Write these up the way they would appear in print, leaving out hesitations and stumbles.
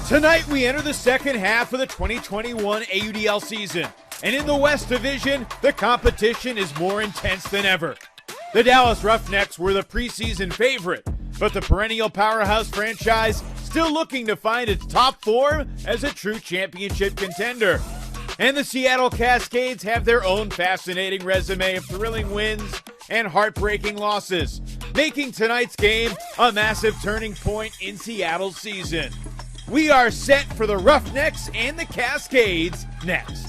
Tonight we enter the second half of the 2021 AUDL season, and in the West Division, the competition is more intense than ever. The Dallas Roughnecks were the preseason favorite, but the perennial powerhouse franchise still looking to find its top form as a true championship contender. And the Seattle Cascades have their own fascinating resume of thrilling wins and heartbreaking losses, making tonight's game a massive turning point in Seattle's season. We are set for the Roughnecks and the Cascades next.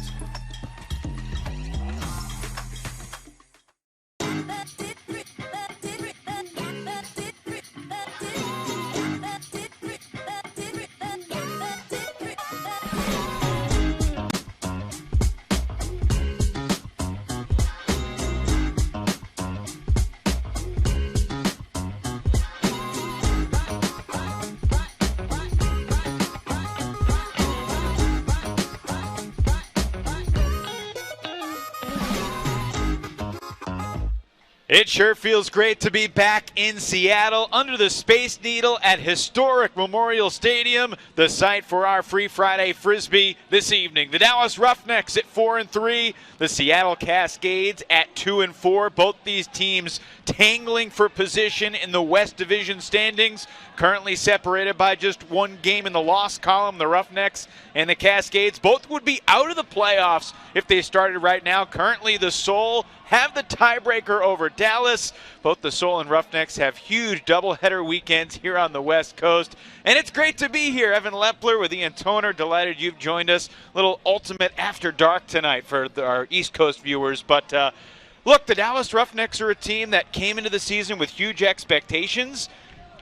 It sure feels great to be back in Seattle under the Space Needle at historic Memorial Stadium, the site for our Free Friday Frisbee this evening. The Dallas Roughnecks at 4-3, the Seattle Cascades at 2-4. Both these teams tangling for position in the West Division standings, currently separated by just one game in the loss column. The Roughnecks and the Cascades both would be out of the playoffs if they started right now. Currently, the Soul have the tiebreaker over Dallas. Both the Soul and Roughnecks have huge doubleheader weekends here on the West Coast. And it's great to be here. Evan Lepler with Ian Toner. Delighted you've joined us. Little ultimate after dark tonight for our East Coast viewers. But look, the Dallas Roughnecks are a team that came into the season with huge expectations.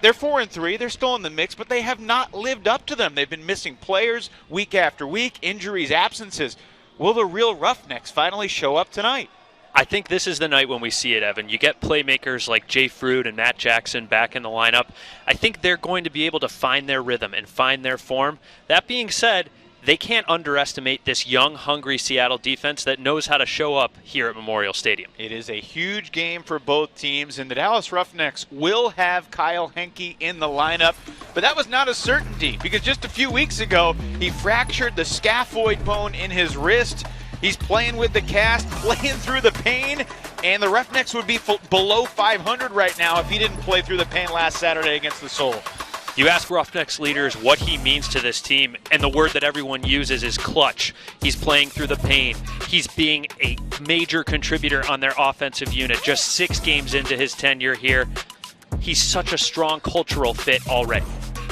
They're 4-3. They're still in the mix, but they have not lived up to them. They've been missing players week after week, injuries, absences. Will the real Roughnecks finally show up tonight? I think this is the night when we see it, Evan. You get playmakers like Jay Fruit and Matt Jackson back in the lineup. I think they're going to be able to find their rhythm and find their form. That being said, they can't underestimate this young, hungry Seattle defense that knows how to show up here at Memorial Stadium. It is a huge game for both teams, and the Dallas Roughnecks will have Kyle Henke in the lineup, but that was not a certainty because just a few weeks ago, he fractured the scaphoid bone in his wrist. He's playing with the cast, playing through the pain, and the Roughnecks would be below 500 right now if he didn't play through the pain last Saturday against the Soul. You ask Roughnecks leaders what he means to this team, and the word that everyone uses is clutch. He's playing through the pain. He's being a major contributor on their offensive unit just 6 games into his tenure here. He's such a strong cultural fit already.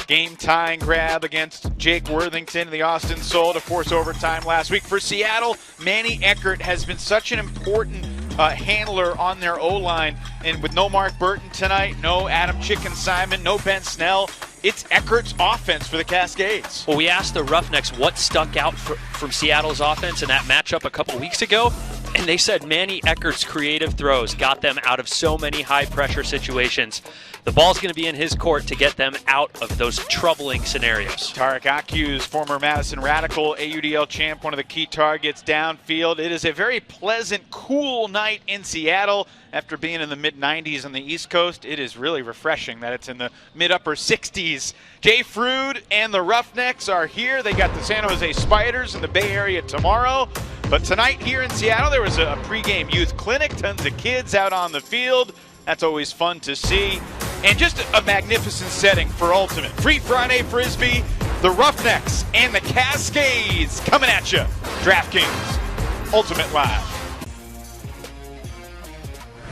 Game-tying grab against Jake Worthington of the Austin Soul to force overtime last week. For Seattle, Manny Eckert has been such an important handler on their O-line. And with no Mark Burton tonight, no Adam Chicken Simon, no Ben Snell, it's Eckert's offense for the Cascades. Well, we asked the Roughnecks what stuck out from Seattle's offense in that matchup a couple weeks ago, and they said Manny Eckert's creative throws got them out of so many high-pressure situations. The ball's going to be in his court to get them out of those troubling scenarios. Tarek Akiu's former Madison Radical AUDL champ, one of the key targets downfield. It is a very pleasant, cool night in Seattle. After being in the mid-90s on the East Coast, it is really refreshing that it's in the mid-upper 60s. Jay Fruit and the Roughnecks are here. They got the San Jose Spiders in the Bay Area tomorrow. But tonight here in Seattle, there was a pregame youth clinic, tons of kids out on the field. That's always fun to see. And just a magnificent setting for Ultimate. Free Friday Frisbee, the Roughnecks and the Cascades coming at you. DraftKings Ultimate Live.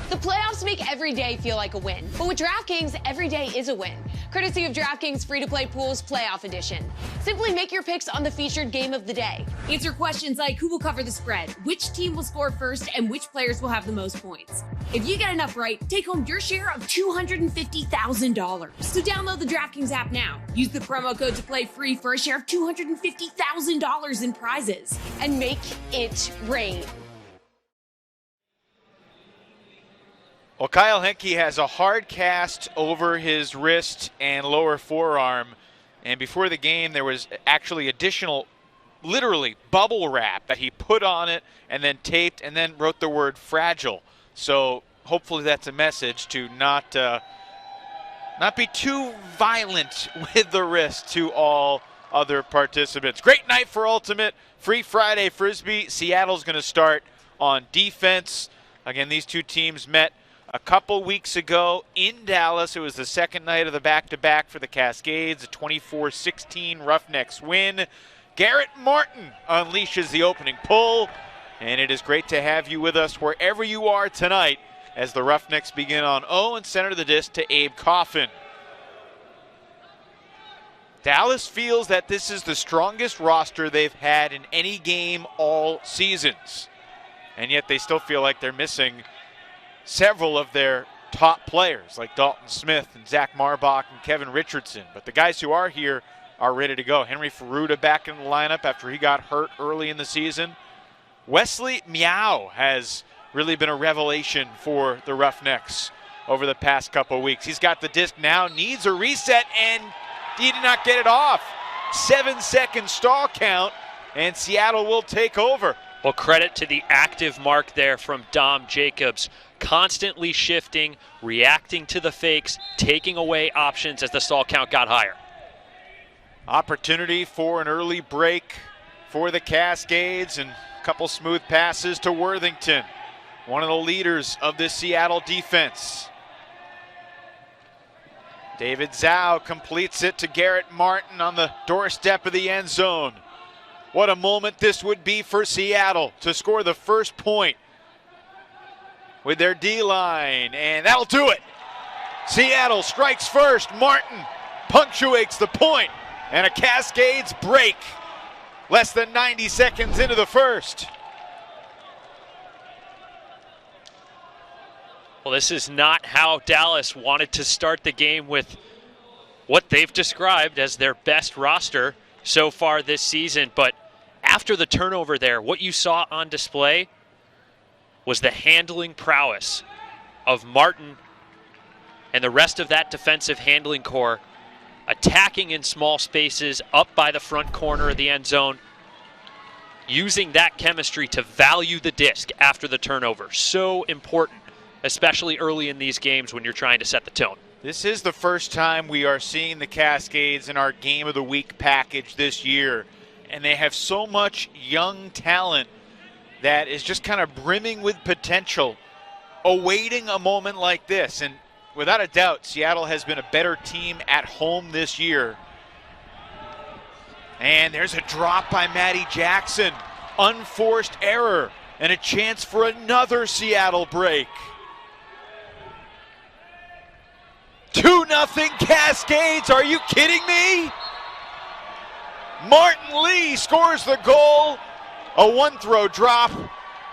The playoffs make every day feel like a win, but with DraftKings, every day is a win. Courtesy of DraftKings Free-to-Play Pools Playoff Edition. Simply make your picks on the featured game of the day. Answer questions like who will cover the spread, which team will score first, and which players will have the most points. If you get enough right, take home your share of $250,000. So download the DraftKings app now. Use the promo code to play free for a share of $250,000 in prizes. And make it rain. Well, Kyle Henke has a hard cast over his wrist and lower forearm. And before the game, there was actually additional, literally, bubble wrap that he put on it and then taped and then wrote the word fragile. So hopefully that's a message to not be too violent with the wrist to all other participants. Great night for Ultimate Free Friday Frisbee. Seattle's going to start on defense. Again, these two teams met a couple weeks ago in Dallas. It was the second night of the back-to-back for the Cascades, a 24-16 Roughnecks win. Garrett Martin unleashes the opening pull, and it is great to have you with us wherever you are tonight as the Roughnecks begin on 0 and center the disc to Abe Coffin. Dallas feels that this is the strongest roster they've had in any game all seasons, and yet they still feel like they're missing several of their top players like Dalton Smith and Zach Marbach and Kevin Richardson. But the guys who are here are ready to go. Henry Ferruda back in the lineup after he got hurt early in the season. Wesley Meow has really been a revelation for the Roughnecks over the past couple of weeks. He's got the disc now, needs a reset, and he did not get it off. 7-second stall count, and Seattle will take over. Well, credit to the active mark there from Dom Jacobs. Constantly shifting, reacting to the fakes, taking away options as the stall count got higher. Opportunity for an early break for the Cascades and a couple smooth passes to Worthington, one of the leaders of this Seattle defense. David Zhao completes it to Garrett Martin on the doorstep of the end zone. What a moment this would be for Seattle to score the first point with their D-line, and that'll do it. Seattle strikes first. Martin punctuates the point, and a Cascades break less than 90 seconds into the first. Well, this is not how Dallas wanted to start the game with what they've described as their best roster so far this season. But after the turnover there, what you saw on display was the handling prowess of Martin and the rest of that defensive handling core, attacking in small spaces up by the front corner of the end zone, using that chemistry to value the disc after the turnover. So important, especially early in these games when you're trying to set the tone. This is the first time we are seeing the Cascades in our Game of the Week package this year, and they have so much young talent that is just kind of brimming with potential, awaiting a moment like this. And without a doubt, Seattle has been a better team at home this year. And there's a drop by Matty Jackson. Unforced error and a chance for another Seattle break. 2-0 Cascades, are you kidding me? Martin Lee scores the goal. A one-throw drop,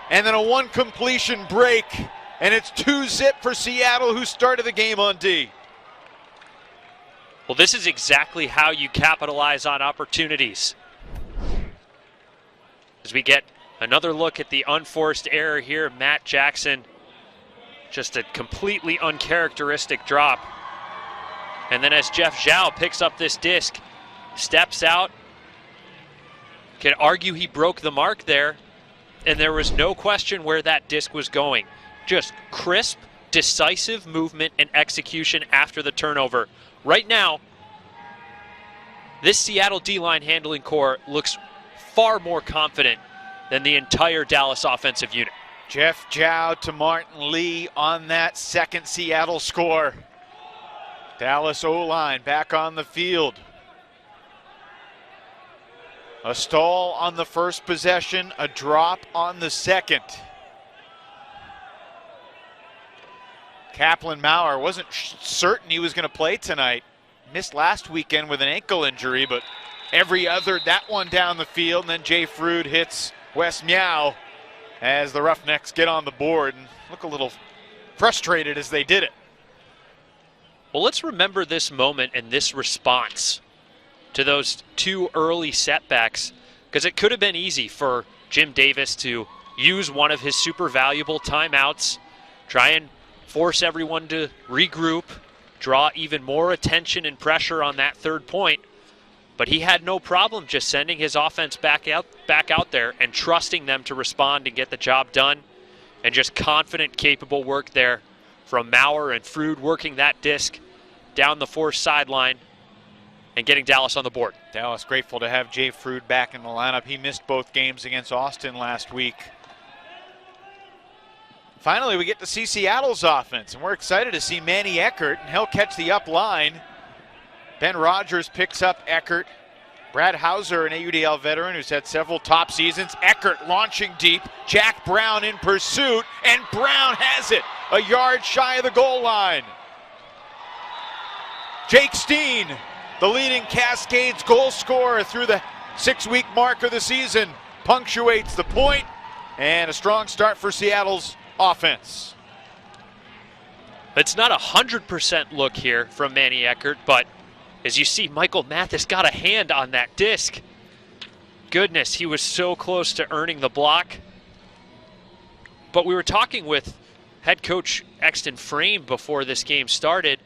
and then a one-completion break, and it's 2-zip for Seattle, who started the game on D. Well, this is exactly how you capitalize on opportunities. As we get another look at the unforced error here, Matt Jackson, just a completely uncharacteristic drop. And then as Jeff Zhao picks up this disc, steps out, could argue he broke the mark there, and there was no question where that disc was going. Just crisp, decisive movement and execution after the turnover. Right now, this Seattle D-line handling core looks far more confident than the entire Dallas offensive unit. Jeff Zhao to Martin Lee on that second Seattle score. Dallas O-line back on the field. A stall on the first possession, a drop on the second. Kaplan Maurer wasn't certain he was going to play tonight. Missed last weekend with an ankle injury, but every other, that one down the field. And then Jay Frood hits Wes Meow as the Roughnecks get on the board and look a little frustrated as they did it. Well, let's remember this moment and this response to those two early setbacks, because it could have been easy for Jim Davis to use one of his super valuable timeouts, try and force everyone to regroup, draw even more attention and pressure on that third point. But he had no problem just sending his offense back out there and trusting them to respond and get the job done. And just confident, capable work there from Maurer and Frood working that disc down the forced sideline. and getting Dallas on the board. Dallas grateful to have Jay Frood back in the lineup. He missed both games against Austin last week. Finally, we get to see Seattle's offense, and we're excited to see Manny Eckert, and he'll catch the up line. Ben Rogers picks up Eckert. Brad Hauser, an AUDL veteran who's had several top seasons. Eckert launching deep. Jack Brown in pursuit, and Brown has it a yard shy of the goal line. Jake Steen, the leading Cascades goal scorer through the 6-week mark of the season, punctuates the point, and a strong start for Seattle's offense. It's not 100% look here from Manny Eckert, but as you see, Michael Mathis got a hand on that disc. Goodness, he was so close to earning the block. But we were talking with head coach Exton Frame before this game started,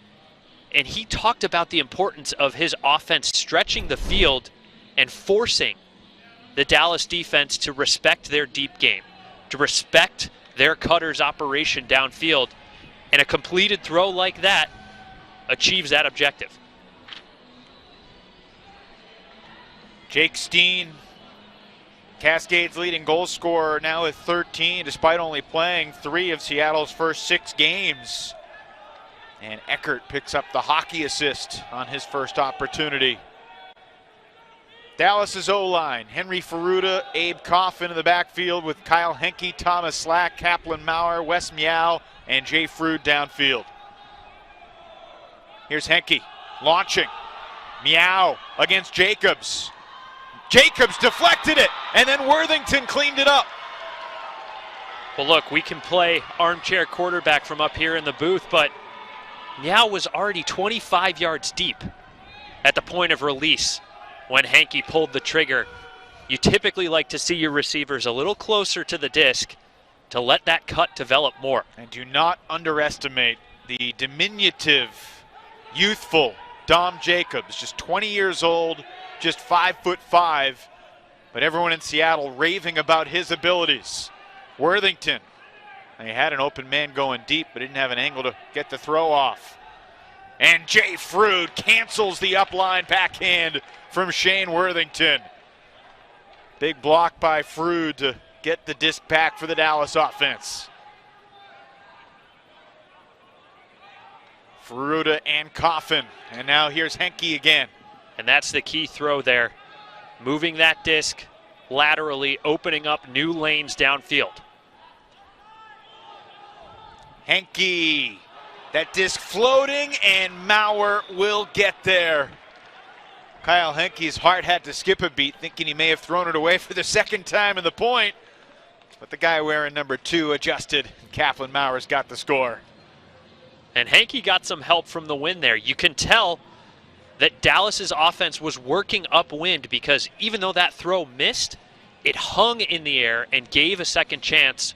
and he talked about the importance of his offense stretching the field and forcing the Dallas defense to respect their deep game, to respect their cutters operation downfield, and a completed throw like that achieves that objective. Jake Steen, Cascades leading goal scorer, now with 13, despite only playing 3 of Seattle's first 6 games. And Eckert picks up the hockey assist on his first opportunity. Dallas's O-line, Henry Ferruta, Abe Coffin in the backfield with Kyle Henke, Thomas Slack, Kaplan Maurer, Wes Meow, and Jay Frood downfield. Here's Henke launching. Meow against Jacobs. Jacobs deflected it, and then Worthington cleaned it up. Well, look, we can play armchair quarterback from up here in the booth, but Meow was already 25 yards deep at the point of release when Henke pulled the trigger. You typically like to see your receivers a little closer to the disc to let that cut develop more. And do not underestimate the diminutive, youthful Dom Jacobs, just 20 years old, just 5'5", but everyone in Seattle raving about his abilities. Worthington, they had an open man going deep, but didn't have an angle to get the throw off. And Jay Frood cancels the upline backhand from Shane Worthington. Big block by Frood to get the disc back for the Dallas offense. Ferruta and Coffin, and now here's Henke again. And that's the key throw there. Moving that disc laterally, opening up new lanes downfield. Henke, that disc floating, and Maurer will get there. Kyle Henke's heart had to skip a beat, thinking he may have thrown it away for the second time in the point. But the guy wearing number 2 adjusted, and Kaplan Maurer's got the score. And Henke got some help from the wind there. You can tell that Dallas's offense was working upwind because even though that throw missed, it hung in the air and gave a second chance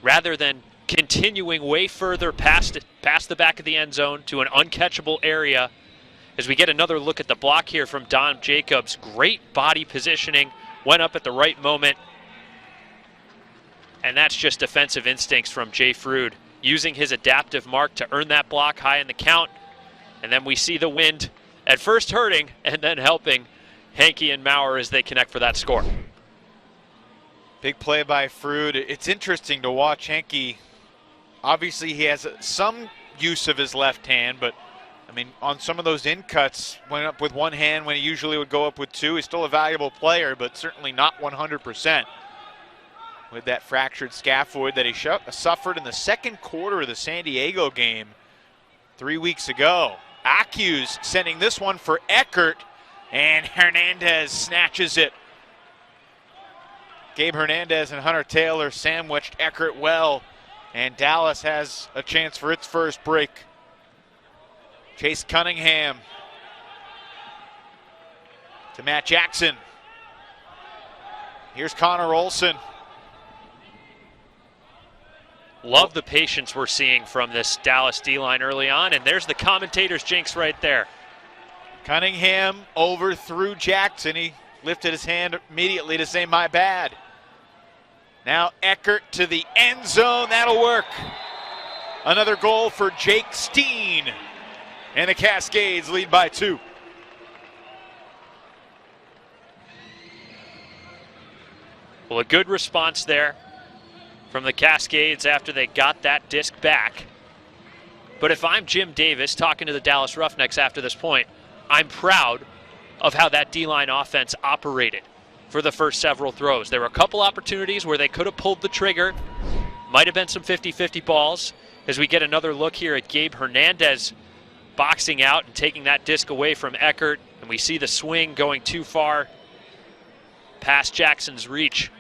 rather than continuing way further past the back of the end zone to an uncatchable area. As we get another look at the block here from Dom Jacobs, great body positioning, went up at the right moment. And that's just defensive instincts from Jay Frood, using his adaptive mark to earn that block high in the count. And then we see the wind at first hurting and then helping Henke and Maurer as they connect for that score. Big play by Frood. It's interesting to watch Henke. Obviously he has some use of his left hand, but I mean, on some of those in cuts, went up with one hand when he usually would go up with 2. He's still a valuable player, but certainly not 100%. With that fractured scaphoid that he suffered in the second quarter of the San Diego game 3 weeks ago. Accu's sending this one for Eckert, and Hernandez snatches it. Gabe Hernandez and Hunter Taylor sandwiched Eckert well, and Dallas has a chance for its first break. Chase Cunningham to Matt Jackson. Here's Connor Olson. Love the patience we're seeing from this Dallas D-line early on, and there's the commentator's jinx right there. Cunningham overthrew Jackson. He lifted his hand immediately to say, my bad. Now Eckert to the end zone. That'll work. Another goal for Jake Steen. And the Cascades lead by 2. Well, a good response there from the Cascades after they got that disc back. But if I'm Jim Davis talking to the Dallas Roughnecks after this point, I'm proud of how that D-line offense operated for the first several throws. There were a couple opportunities where they could have pulled the trigger. Might have been some 50-50 balls as we get another look here at Gabe Hernandez boxing out and taking that disc away from Eckert. And we see the swing going too far past Jackson's reach.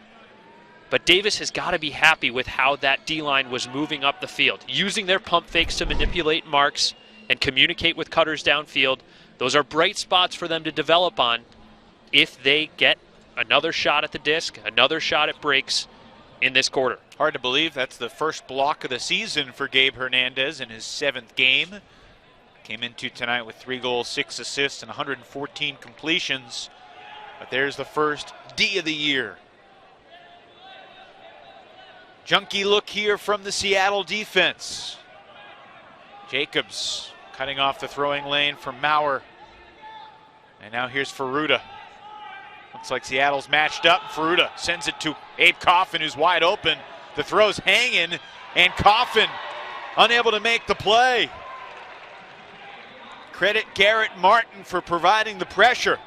But Davis has got to be happy with how that D-line was moving up the field, using their pump fakes to manipulate marks and communicate with cutters downfield. Those are bright spots for them to develop on if they get another shot at the disc, another shot at breaks in this quarter. Hard to believe that's the first block of the season for Gabe Hernandez in his 7th game. Came into tonight with 3 goals, 6 assists, and 114 completions. But there's the first D of the year. Junky look here from the Seattle defense. Jacobs cutting off the throwing lane for Maurer. And now here's Ferruda. Looks like Seattle's matched up. Ferruda sends it to Abe Coffin, who's wide open. The throw's hanging, and Coffin unable to make the play. Credit Garrett Martin for providing the pressure.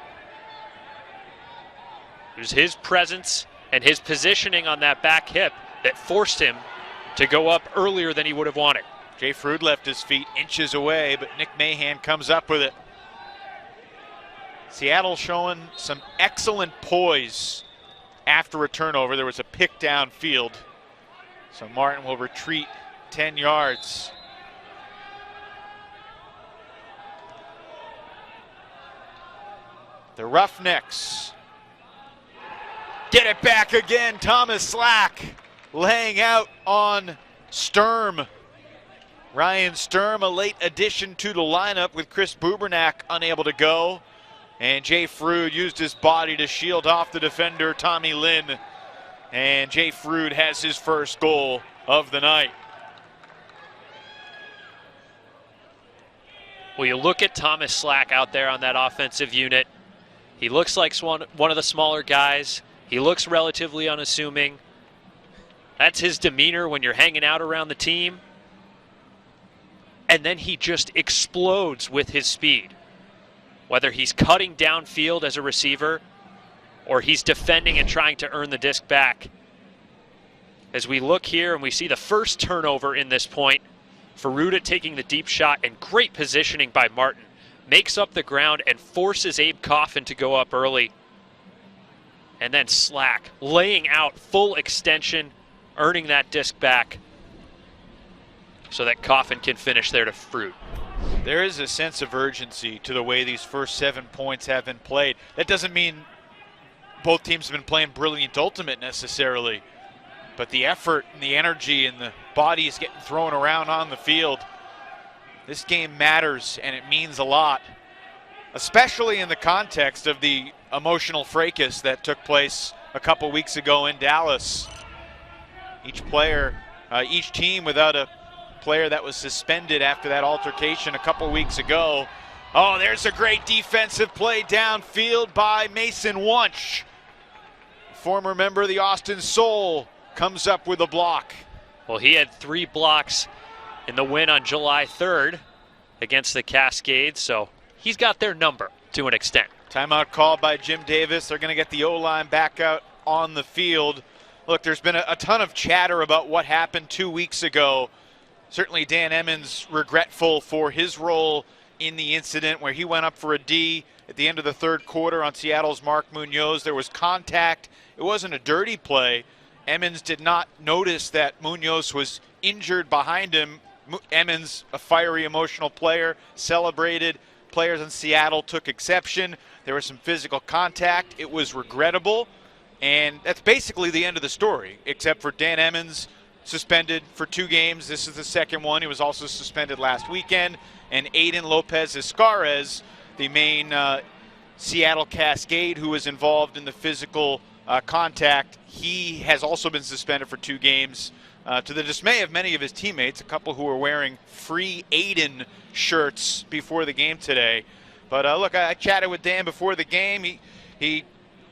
It was his presence and his positioning on that back hip that forced him to go up earlier than he would have wanted. Jay Frood left his feet inches away, but Nick Mahan comes up with it. Seattle showing some excellent poise after a turnover. There was a pick downfield, so Martin will retreat 10 yards. The Roughnecks get it back again. Thomas Slack laying out on Sturm. Ryan Sturm, a late addition to the lineup with Chris Bubernak unable to go. And Jay Frood used his body to shield off the defender, Tommy Lynn. And Jay Frood has his first goal of the night. Well, you look at Thomas Slack out there on that offensive unit. He looks like one of the smaller guys. He looks relatively unassuming. That's his demeanor when you're hanging out around the team. And then he just explodes with his speed. Whether he's cutting downfield as a receiver or he's defending and trying to earn the disc back. As we look here and we see the first turnover in this point, Ferruda taking the deep shot and great positioning by Martin. Makes up the ground and forces Abe Coffin to go up early. And then Slack laying out full extension, earning that disc back so that Coffin can finish there to Frood. There is a sense of urgency to the way these first 7 points have been played. That doesn't mean both teams have been playing brilliant ultimate necessarily, but the effort and the energy and the bodies getting thrown around on the field. This game matters and it means a lot, especially in the context of the emotional fracas that took place a couple weeks ago in Dallas. Each team without a player that was suspended after that altercation a couple weeks ago. Oh, there's a great defensive play downfield by Mason Wunsch. Former member of the Austin Soul comes up with a block. Well, he had 3 blocks in the win on July 3rd against the Cascades, so he's got their number to an extent. Timeout called by Jim Davis. They're going to get the O-line back out on the field. Look, there's been a ton of chatter about what happened 2 weeks ago. Certainly Dan Emmons regretful for his role in the incident where he went up for a D at the end of the 3rd quarter on Seattle's Mark Munoz. There was contact. It wasn't a dirty play. Emmons did not notice that Munoz was injured behind him. Emmons, a fiery, emotional player, celebrated. Players in Seattle took exception. There was some physical contact. It was regrettable. And that's basically the end of the story, except for Dan Emmons, suspended for 2 games. This is the 2nd one. He was also suspended last weekend. And Aiden Lopez Escarez, the main Seattle Cascade who was involved in the physical contact, he has also been suspended for 2 games to the dismay of many of his teammates, a couple who were wearing free Aiden shirts before the game today. But look, I chatted with Dan before the game. He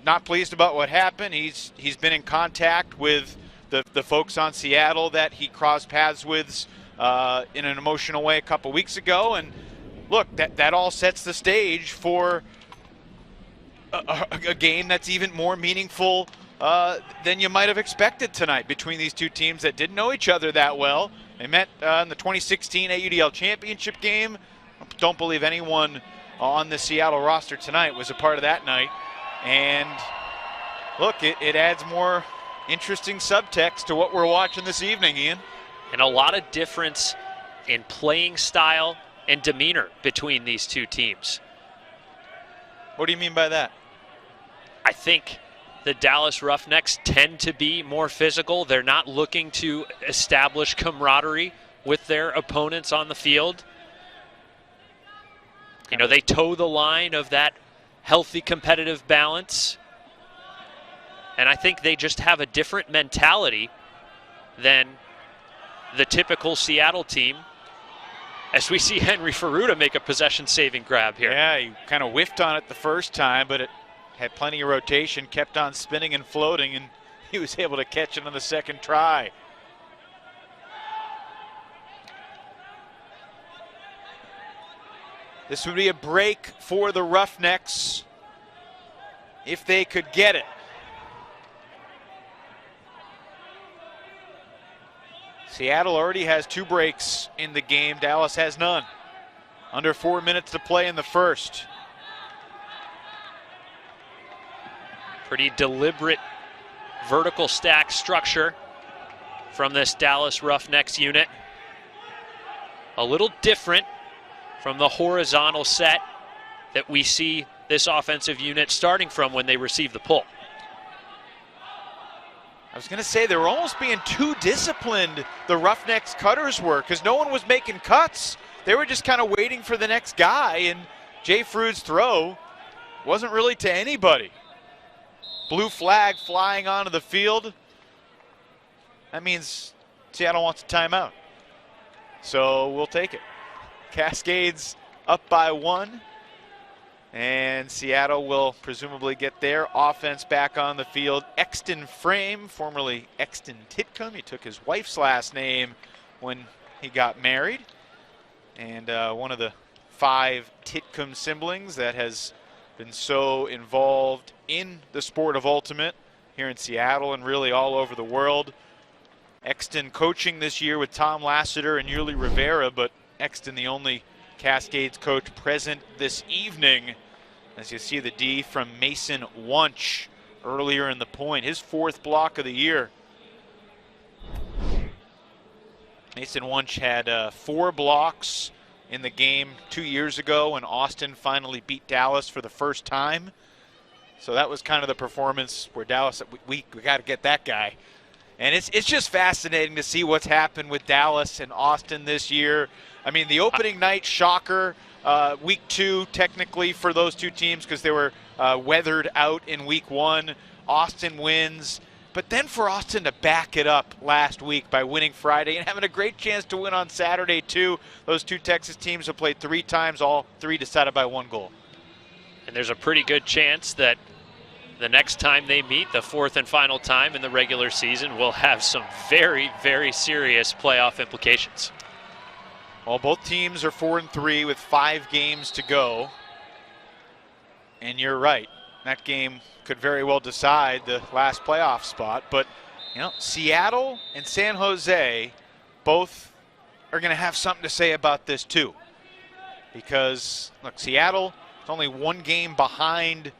not pleased about what happened. He's been in contact with the folks on Seattle that he crossed paths with in an emotional way a couple weeks ago. And look, that all sets the stage for a game that's even more meaningful than you might have expected tonight between these two teams that didn't know each other that well. They met in the 2016 AUDL championship game. I don't believe anyone on the Seattle roster tonight was a part of that night. And look, it adds more interesting subtext to what we're watching this evening, Ian. And a lot of difference in playing style and demeanor between these two teams. What do you mean by that? I think the Dallas Roughnecks tend to be more physical. They're not looking to establish camaraderie with their opponents on the field. You know, they toe the line of that healthy competitive balance. And I think they just have a different mentality than the typical Seattle team, as we see Henry Ferruta make a possession-saving grab here. Yeah, he kind of whiffed on it the first time, but it had plenty of rotation, kept on spinning and floating, and he was able to catch it on the second try. This would be a break for the Roughnecks if they could get it. Seattle already has 2 breaks in the game. Dallas has none. Under 4 minutes to play in the first. Pretty deliberate vertical stack structure from this Dallas Roughnecks unit. A little different from the horizontal set that we see this offensive unit starting from when they receive the pull. I was going to say they were almost being too disciplined, the Roughnecks cutters were, because no one was making cuts. They were just kind of waiting for the next guy, and Jay Frude's throw wasn't really to anybody. Blue flag flying onto the field. That means Seattle wants a timeout. So we'll take it. Cascades up by 1. And Seattle will presumably get their offense back on the field. Exton Frame, formerly Exton Titcomb. He took his wife's last name when he got married. And one of the 5 Titcomb siblings that has been so involved in the sport of ultimate here in Seattle and really all over the world. Exton coaching this year with Tom Lassiter and Yuli Rivera, but Exton the only Cascades coach present this evening. As you see the D from Mason Wunsch earlier in the point, his 4th block of the year. Mason Wunsch had 4 blocks in the game 2 years ago when Austin finally beat Dallas for the first time. So that was kind of the performance where Dallas, we got to get that guy. And it's just fascinating to see what's happened with Dallas and Austin this year. I mean, the opening night shocker, week 2 technically for those two teams because they were weathered out in week 1. Austin wins. But then for Austin to back it up last week by winning Friday and having a great chance to win on Saturday too. Those two Texas teams have played 3 times, all 3 decided by 1 goal. And there's a pretty good chance that the next time they meet, the 4th and final time in the regular season, will have some very, very serious playoff implications. Well, both teams are 4-3 with 5 games to go. And you're right, that game could very well decide the last playoff spot. But, you know, Seattle and San Jose both are going to have something to say about this too. Because, look, Seattle is only 1 game behind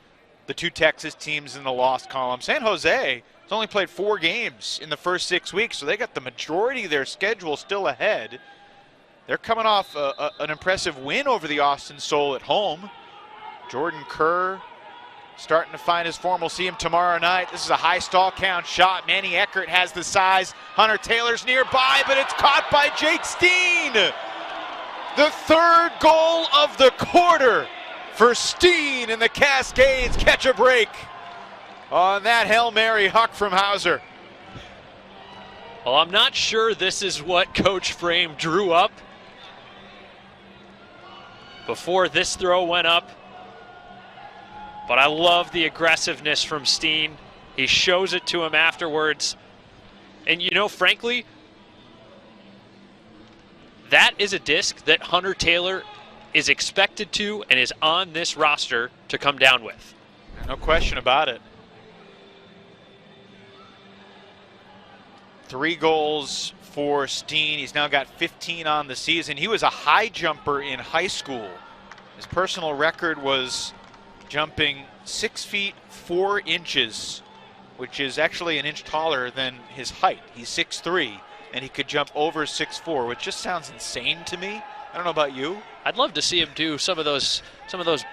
the 2 Texas teams in the loss column. San Jose has only played 4 games in the first 6 weeks, so they got the majority of their schedule still ahead. They're coming off an impressive win over the Austin Soul at home. Jordan Kerr starting to find his form. We'll see him tomorrow night. This is a high stall count shot. Manny Eckert has the size. Hunter Taylor's nearby, but it's caught by Jake Steen. The 3rd goal of the quarter for Steen, and the Cascades catch a break on that Hail Mary huck from Hauser. Well, I'm not sure this is what Coach Frame drew up before this throw went up. But I love the aggressiveness from Steen. He shows it to him afterwards. And you know, frankly, that is a disc that Hunter Taylor is expected to and is on this roster to come down with. No question about it. 3 goals for Steen. He's now got 15 on the season. He was a high jumper in high school. His personal record was jumping 6 feet 4 inches, which is actually an inch taller than his height. He's 6'3", and he could jump over 6'4", which just sounds insane to me. I don't know about you. I'd love to see him do some of those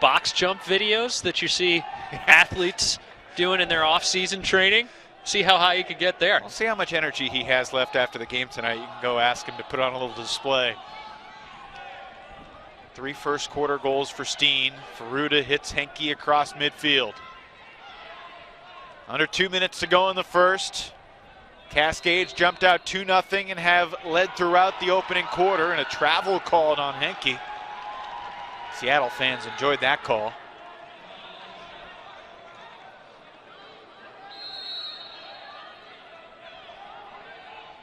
box jump videos that you see athletes doing in their off-season training. See how high he could get there. We'll see how much energy he has left after the game tonight. You can go ask him to put on a little display. 3 first-quarter goals for Steen. Ferruda hits Henke across midfield. Under 2 minutes to go in the first. Cascades jumped out 2-0 and have led throughout the opening quarter, and a travel called on Henke. Seattle fans enjoyed that call.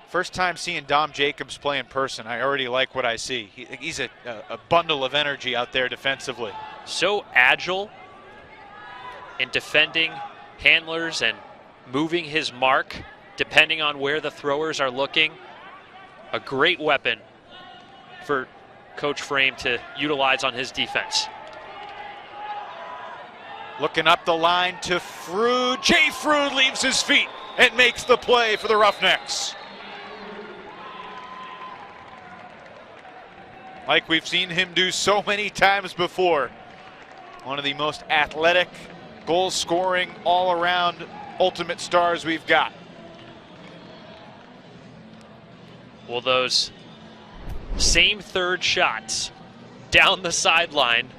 First time seeing Dom Jacobs play in person. I already like what I see. He's a bundle of energy out there defensively. So agile in defending handlers and moving his mark depending on where the throwers are looking. A great weapon for Coach Frame to utilize on his defense. Looking up the line to Frood. Jay Frood leaves his feet and makes the play for the Roughnecks. Like we've seen him do so many times before. One of the most athletic, goal-scoring, all-around ultimate stars we've got. Well, those same third shots down the sideline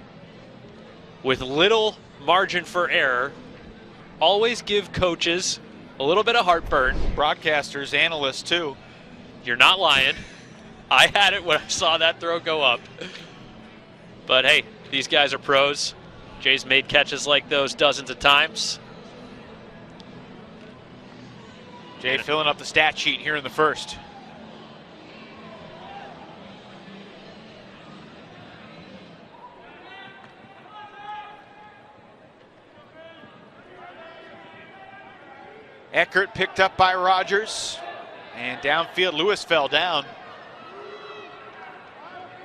with little margin for error always give coaches a little bit of heartburn. Broadcasters, analysts too. You're not lying. I had it when I saw that throw go up. But hey, these guys are pros. Jay's made catches like those dozens of times. Jay filling up the stat sheet here in the first. Eckert picked up by Rogers, and downfield Lewis fell down.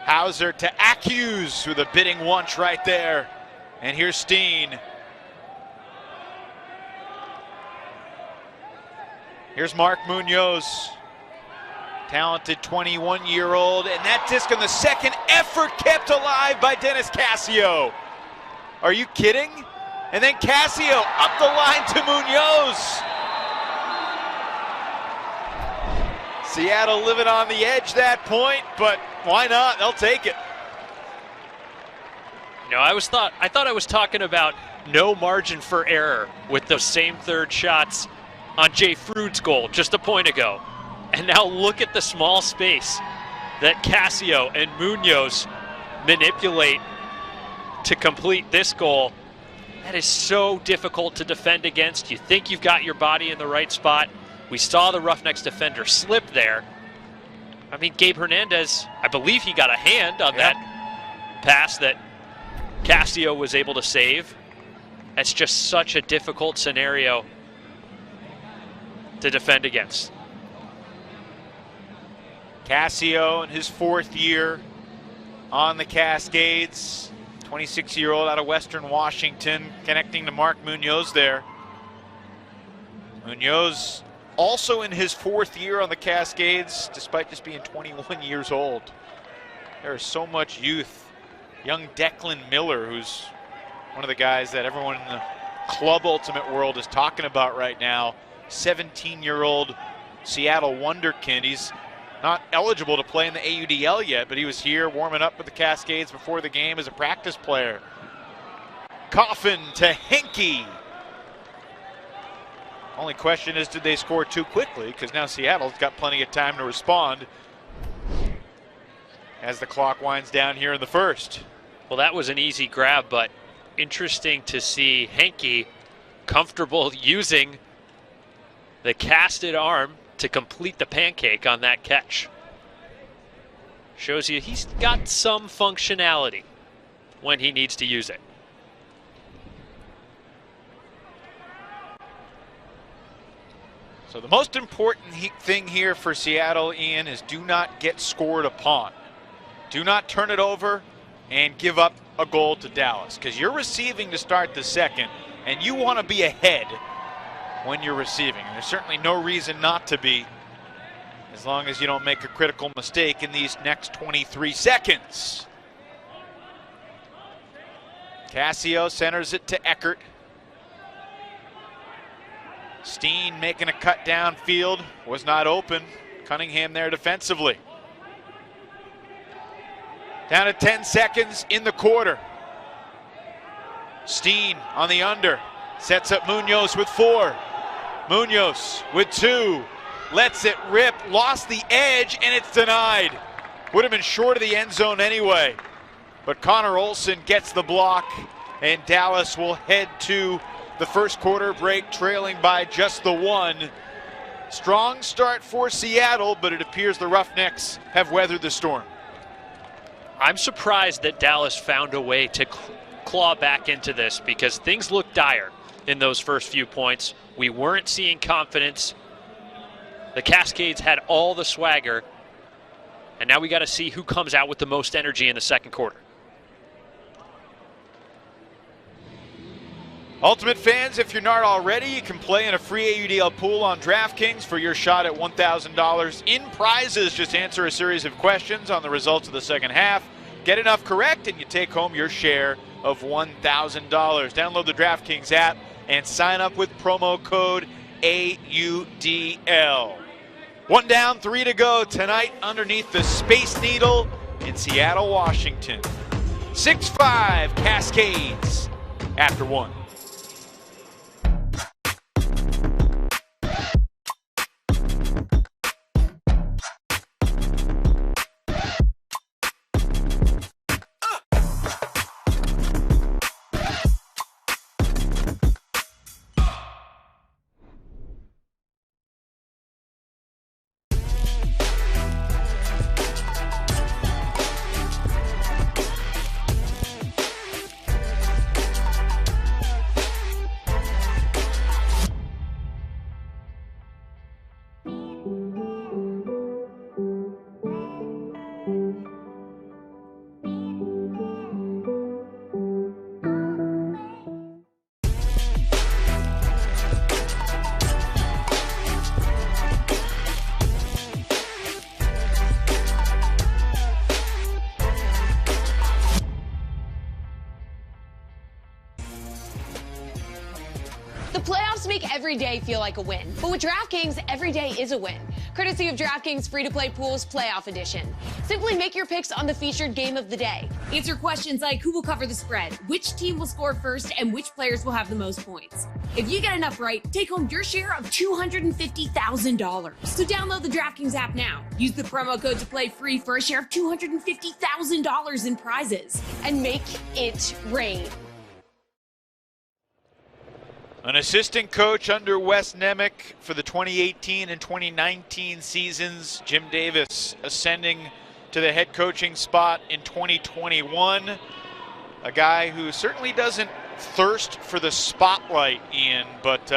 Hauser to Accuse with a bidding once right there. And here's Steen. Here's Mark Munoz, talented 21-year-old, and that disc on the second effort kept alive by Dennis Cassio. Are you kidding? And then Cassio up the line to Munoz. Seattle living on the edge that point, but why not? They'll take it. You know, I thought I was talking about no margin for error with those same third shots on Jay Frood's goal just a point ago. And now look at the small space that Cassio and Munoz manipulate to complete this goal. That is so difficult to defend against. You think you've got your body in the right spot. We saw the Roughnecks defender slip there. I mean, Gabe Hernandez, I believe he got a hand on that pass that Cassio was able to save. That's just such a difficult scenario to defend against. Cassio in his 4th year on the Cascades. 26-year-old out of Western Washington, connecting to Mark Munoz there. Munoz also in his 4th year on the Cascades, despite just being 21 years old. There is so much youth. Young Declan Miller, who's one of the guys that everyone in the club ultimate world is talking about right now. 17-year-old Seattle wonderkind. He's not eligible to play in the AUDL yet, but he was here warming up with the Cascades before the game as a practice player. Coffin to Henke. Only question is, did they score too quickly? Because now Seattle's got plenty of time to respond as the clock winds down here in the first. Well, that was an easy grab, but interesting to see Henke comfortable using the casted arm to complete the pancake on that catch. Shows you he's got some functionality when he needs to use it. So the most important thing here for Seattle, Ian, is do not get scored upon. Do not turn it over and give up a goal to Dallas, because you're receiving to start the second, and you want to be ahead when you're receiving. And there's certainly no reason not to be, as long as you don't make a critical mistake in these next 23 seconds. Cassio centers it to Eckert. Steen making a cut downfield, was not open. Cunningham there defensively. Down to 10 seconds in the quarter. Steen on the under, sets up Munoz with 4. Munoz with 2, lets it rip, lost the edge, and it's denied. Would have been short of the end zone anyway. But Connor Olson gets the block, and Dallas will head to the first quarter break, trailing by just the 1. Strong start for Seattle, but it appears the Roughnecks have weathered the storm. I'm surprised that Dallas found a way to claw back into this, because things looked dire in those first few points. We weren't seeing confidence. The Cascades had all the swagger, and now we got to see who comes out with the most energy in the second quarter. Ultimate fans, if you're not already, you can play in a free AUDL pool on DraftKings for your shot at $1,000 in prizes. Just answer a series of questions on the results of the second half. Get enough correct, and you take home your share of $1,000. Download the DraftKings app and sign up with promo code AUDL. 1 down, 3 to go tonight underneath the Space Needle in Seattle, Washington. 6-5 Cascades after 1. Make every day feel like a win. But with DraftKings, every day is a win. Courtesy of DraftKings free-to-play pools playoff edition. Simply make your picks on the featured game of the day. Answer questions like who will cover the spread, which team will score first, and which players will have the most points. If you get enough right, take home your share of $250,000. So download the DraftKings app now. Use the promo code to play free for a share of $250,000 in prizes. And make it rain. An assistant coach under Wes Nemec for the 2018 and 2019 seasons. Jim Davis ascending to the head coaching spot in 2021. A guy who certainly doesn't thirst for the spotlight, Ian, but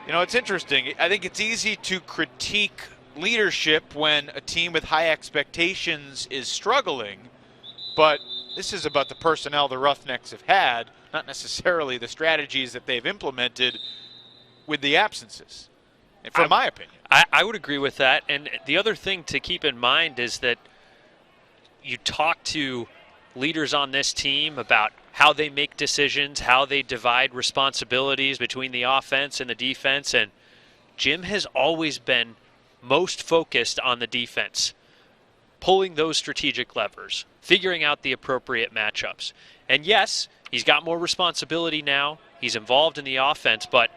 you know, it's interesting. I think it's easy to critique leadership when a team with high expectations is struggling, but this is about the personnel the Roughnecks have had, not necessarily the strategies that they've implemented with the absences, from my opinion. I would agree with that. And the other thing to keep in mind is that you talk to leaders on this team about how they make decisions, how they divide responsibilities between the offense and the defense, and Jim has always been most focused on the defense, pulling those strategic levers, figuring out the appropriate matchups. And yes, he's got more responsibility now. He's involved in the offense, but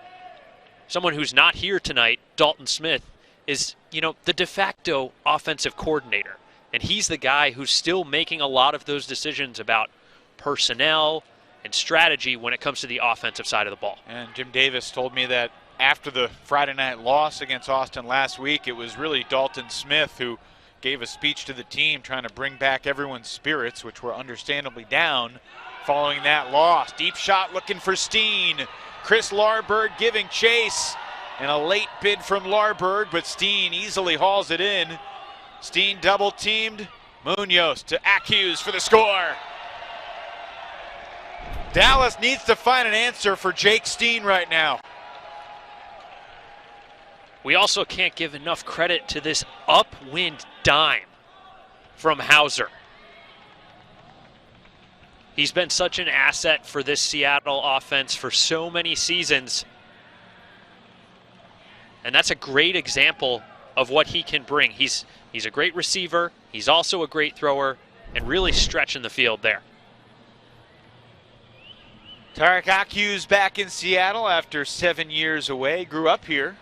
someone who's not here tonight, Dalton Smith, is, you know, the de facto offensive coordinator. And he's the guy who's still making a lot of those decisions about personnel, and strategy when it comes to the offensive side of the ball. And Jim Davis told me that after the Friday night loss against Austin last week, it was really Dalton Smith who gave a speech to the team trying to bring back everyone's spirits, which were understandably down following that loss. Deep shot looking for Steen. Chris Larberg giving chase, and a late bid from Larberg, but Steen easily hauls it in. Steen double teamed. Munoz to Accuse for the score. Dallas needs to find an answer for Jake Steen right now. We also can't give enough credit to this upwind dime from Hauser. He's been such an asset for this Seattle offense for so many seasons. And that's a great example of what he can bring. He's a great receiver. He's also a great thrower and really stretching the field there. Tarek Accuse back in Seattle after 7 years away. Grew up here.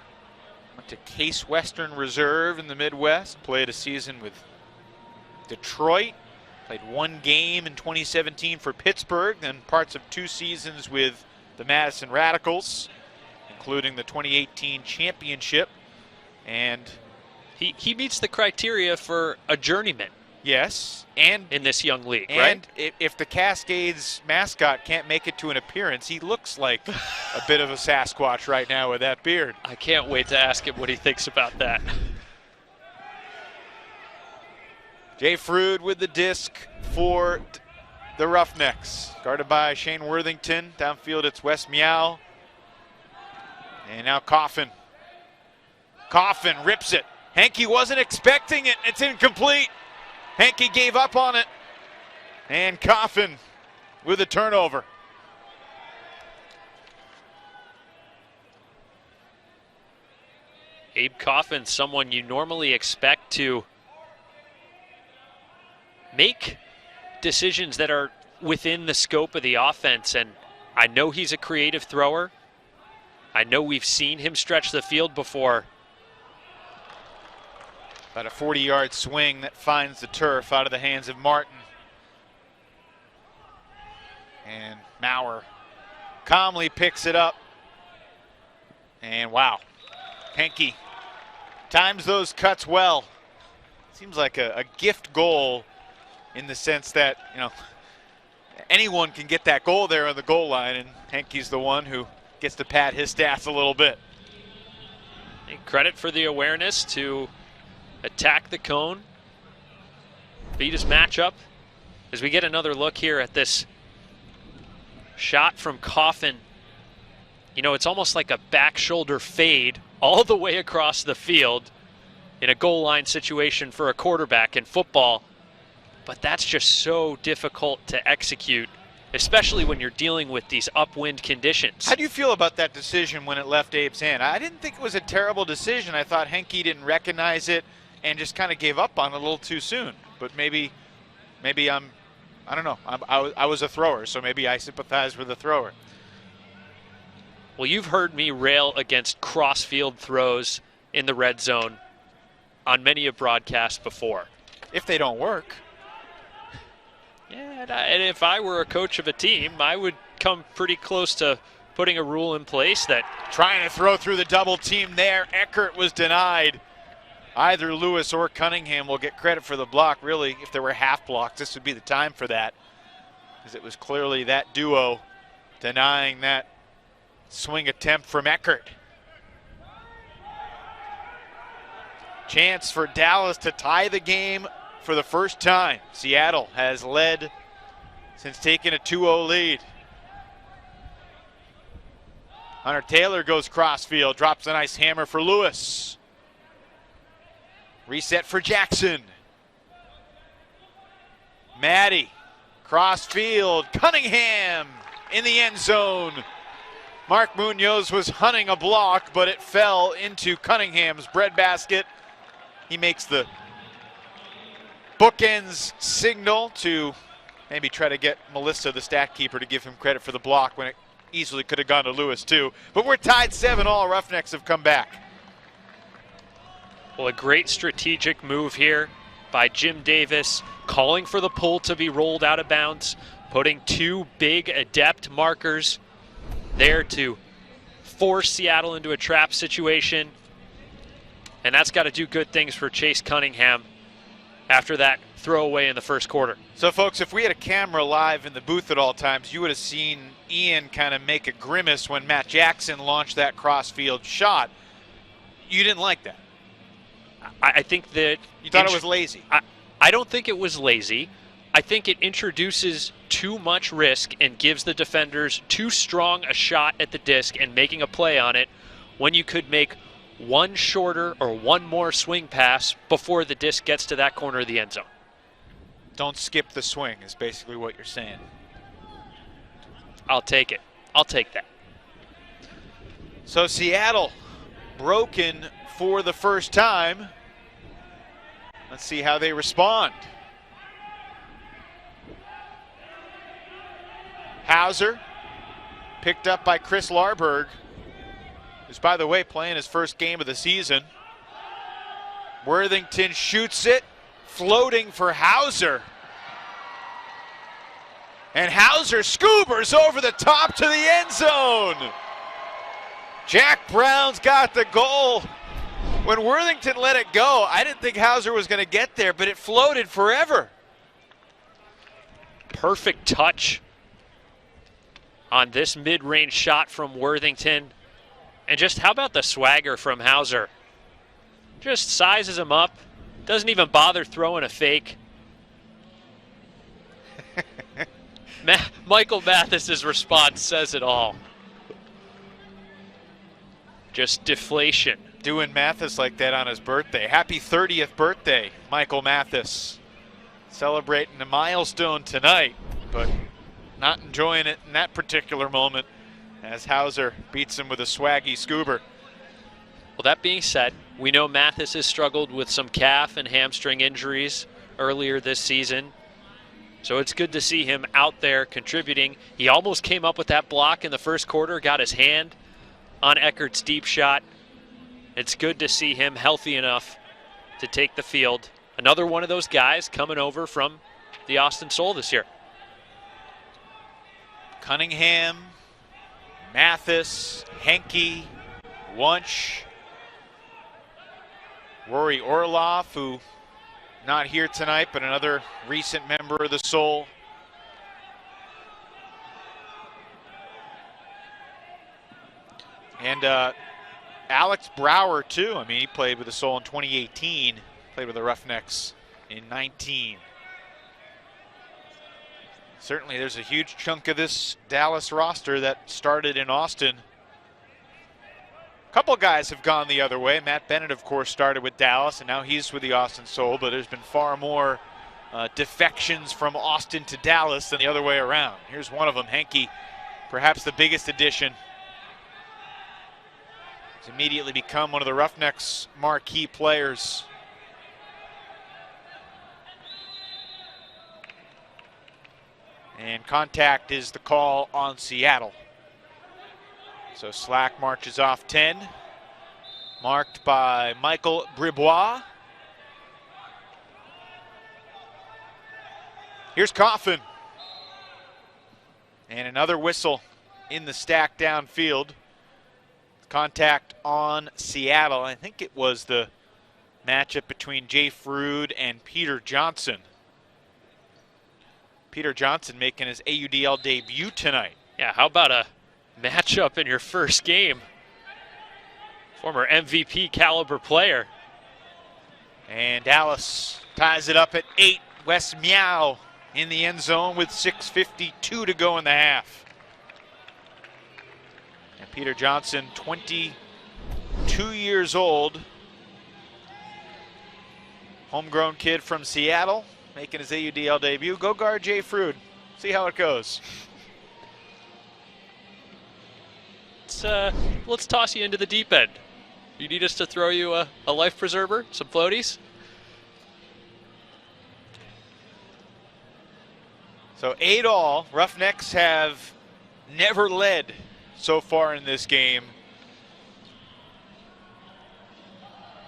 Went to Case Western Reserve in the Midwest. Played a season with Detroit. Played one game in 2017 for Pittsburgh. Then parts of 2 seasons with the Madison Radicals, including the 2018 championship. And he meets the criteria for a journeyman. Yes, and in this young league, and right? If the Cascades mascot can't make it to an appearance, he looks like a bit of a Sasquatch right now with that beard. I can't wait to ask him what he thinks about that. Jay Frood with the disc for the Roughnecks. Guarded by Shane Worthington. Downfield it's Wes Meow. And now Coffin. Coffin rips it. Henke wasn't expecting it. It's incomplete. Henke gave up on it. And Coffin with a turnover. Abe Coffin, someone you normally expect to make decisions that are within the scope of the offense. And I know he's a creative thrower. I know we've seen him stretch the field before. About a 40-yard swing that finds the turf out of the hands of Martin. And Maurer calmly picks it up. And wow, Henke times those cuts well. Seems like a gift goal in the sense that, you know, anyone can get that goal there on the goal line, and Henke's the one who gets to pat his stats a little bit. And credit for the awareness to attack the cone, beat his matchup. As we get another look here at this shot from Coffin, you know, it's almost like a back shoulder fade all the way across the field in a goal line situation for a quarterback in football. But that's just so difficult to execute, especially when you're dealing with these upwind conditions. How do you feel about that decision when it left Abe's hand? I didn't think it was a terrible decision. I thought Henke didn't recognize it and just kind of gave up on it a little too soon. But maybe I don't know. I was a thrower, so maybe I sympathize with the thrower. Well, you've heard me rail against cross-field throws in the red zone on many a broadcast before. If they don't work. Yeah, and if I were a coach of a team, I would come pretty close to putting a rule in place that... Trying to throw through the double team there. Eckert was denied. Either Lewis or Cunningham will get credit for the block. Really, if there were half blocks, this would be the time for that, because it was clearly that duo denying that swing attempt from Eckert. Chance for Dallas to tie the game for the first time. Seattle has led since taking a 2-0 lead. Hunter Taylor goes crossfield, drops a nice hammer for Lewis. Reset for Jackson. Maddie, crossfield, Cunningham in the end zone. Mark Munoz was hunting a block, but it fell into Cunningham's breadbasket. He makes the bookends signal to maybe try to get Melissa, the stat keeper, to give him credit for the block when it easily could have gone to Lewis too. But we're tied 7-all. Roughnecks have come back. Well, a great strategic move here by Jim Davis, calling for the pull to be rolled out of bounds, putting two big adept markers there to force Seattle into a trap situation. And that's got to do good things for Chase Cunningham after that throwaway in the first quarter. So, folks, if we had a camera live in the booth at all times, you would have seen Ian kind of make a grimace when Matt Jackson launched that cross-field shot. You didn't like that. I think that... You thought it was lazy. I don't think it was lazy. I think it introduces too much risk and gives the defenders too strong a shot at the disc and making a play on it when you could make one shorter or one more swing pass before the disc gets to that corner of the end zone. Don't skip the swing is basically what you're saying. I'll take it. I'll take that. So Seattle broken for the first time. Let's see how they respond. Hauser picked up by Chris Larberg, who's, by the way, playing his first game of the season. Worthington shoots it, floating for Hauser. And Hauser scoobers over the top to the end zone. Jack Brown's got the goal. When Worthington let it go, I didn't think Hauser was going to get there, but it floated forever. Perfect touch on this mid-range shot from Worthington. And just how about the swagger from Hauser? Just sizes him up, doesn't even bother throwing a fake. Michael Mathis's response says it all. Just deflation. Doing Mathis like that on his birthday. Happy 30th birthday, Michael Mathis. Celebrating a milestone tonight, but not enjoying it in that particular moment as Hauser beats him with a swaggy scoober. Well, that being said, we know Mathis has struggled with some calf and hamstring injuries earlier this season. So it's good to see him out there contributing. He almost came up with that block in the first quarter, got his hand on Eckert's deep shot. It's good to see him healthy enough to take the field. Another one of those guys coming over from the Austin Soul this year. Cunningham, Mathis, Henke, Wunsch, Rory Orloff, who not here tonight, but another recent member of the Soul. And Alex Brower, too. I mean, he played with the Soul in 2018, played with the Roughnecks in 19. Certainly, there's a huge chunk of this Dallas roster that started in Austin. A couple guys have gone the other way. Matt Bennett, of course, started with Dallas, and now he's with the Austin Soul, but there's been far more defections from Austin to Dallas than the other way around. Here's one of them, Henke, perhaps the biggest addition. He's immediately become one of the Roughnecks' marquee players. And contact is the call on Seattle. So Slack marches off 10, marked by Michael Bribois. Here's Coffin. And another whistle in the stack downfield. Contact on Seattle. I think it was the matchup between Jay Frood and Peter Johnson. Peter Johnson making his AUDL debut tonight. Yeah, how about a matchup in your first game? Former MVP caliber player. And Dallas ties it up at 8. Wes Meow in the end zone with 6:52 to go in the half. And Peter Johnson, 22 years old. Homegrown kid from Seattle, making his AUDL debut. Go guard Jay Frood. See how it goes. Let's toss you into the deep end. You need us to throw you a life preserver, some floaties? So 8-all. Roughnecks have never led so far in this game.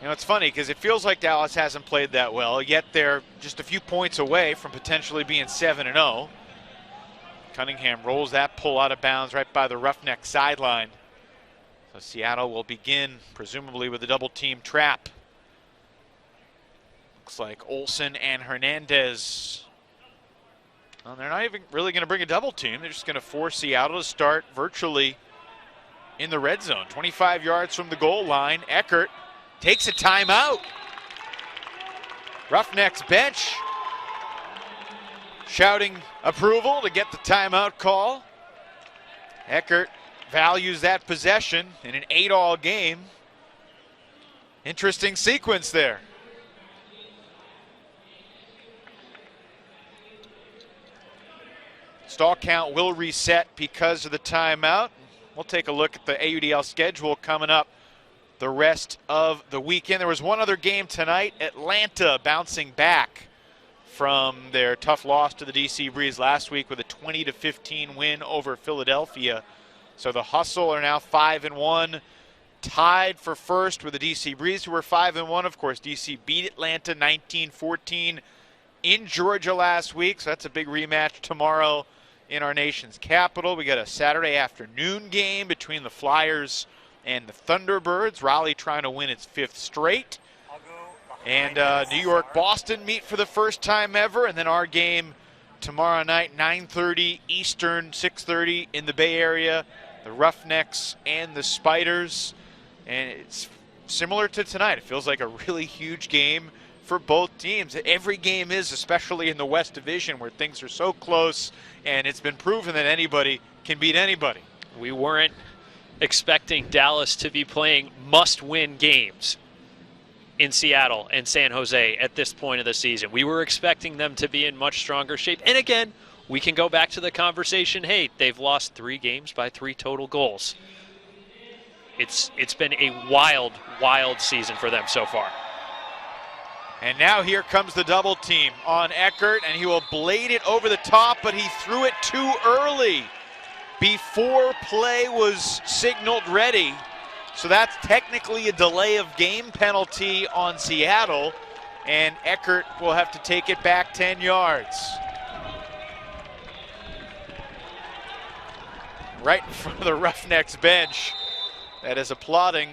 You know, it's funny because it feels like Dallas hasn't played that well, yet they're just a few points away from potentially being 7-0. Cunningham rolls that pull out of bounds right by the Roughneck sideline. So Seattle will begin presumably with a double team trap. Looks like Olsen and Hernandez. Well, they're not even really going to bring a double team. They're just going to force Seattle to start virtually in the red zone. 25 yards from the goal line. Eckert takes a timeout. Roughnecks bench shouting approval to get the timeout call. Eckert values that possession in an 8-all game. Interesting sequence there. Stall count will reset because of the timeout. We'll take a look at the AUDL schedule coming up the rest of the weekend. There was one other game tonight. Atlanta bouncing back from their tough loss to the DC Breeze last week with a 20-15 win over Philadelphia. So the Hustle are now 5-1, tied for first with the DC Breeze, who were 5-1. Of course, DC beat Atlanta 19-14 in Georgia last week. So that's a big rematch tomorrow in our nation's capital. We got a Saturday afternoon game between the Flyers and the Thunderbirds. Raleigh trying to win its 5th straight. And New York, Boston meet for the first time ever. And then our game tomorrow night, 9:30 Eastern, 6:30 in the Bay Area. The Roughnecks and the Spiders. And it's similar to tonight. It feels like a really huge game for both teams. Every game is, especially in the West Division where things are so close, and it's been proven that anybody can beat anybody. We weren't expecting Dallas to be playing must-win games in Seattle and San Jose at this point of the season. We were expecting them to be in much stronger shape. And again, we can go back to the conversation, hey, they've lost 3 games by 3 total goals. It's been a wild, wild season for them so far. And now here comes the double team on Eckert, and he will blade it over the top, but he threw it too early before play was signaled ready. So that's technically a delay of game penalty on Seattle, and Eckert will have to take it back 10 yards. Right in front of the Roughnecks bench that is applauding.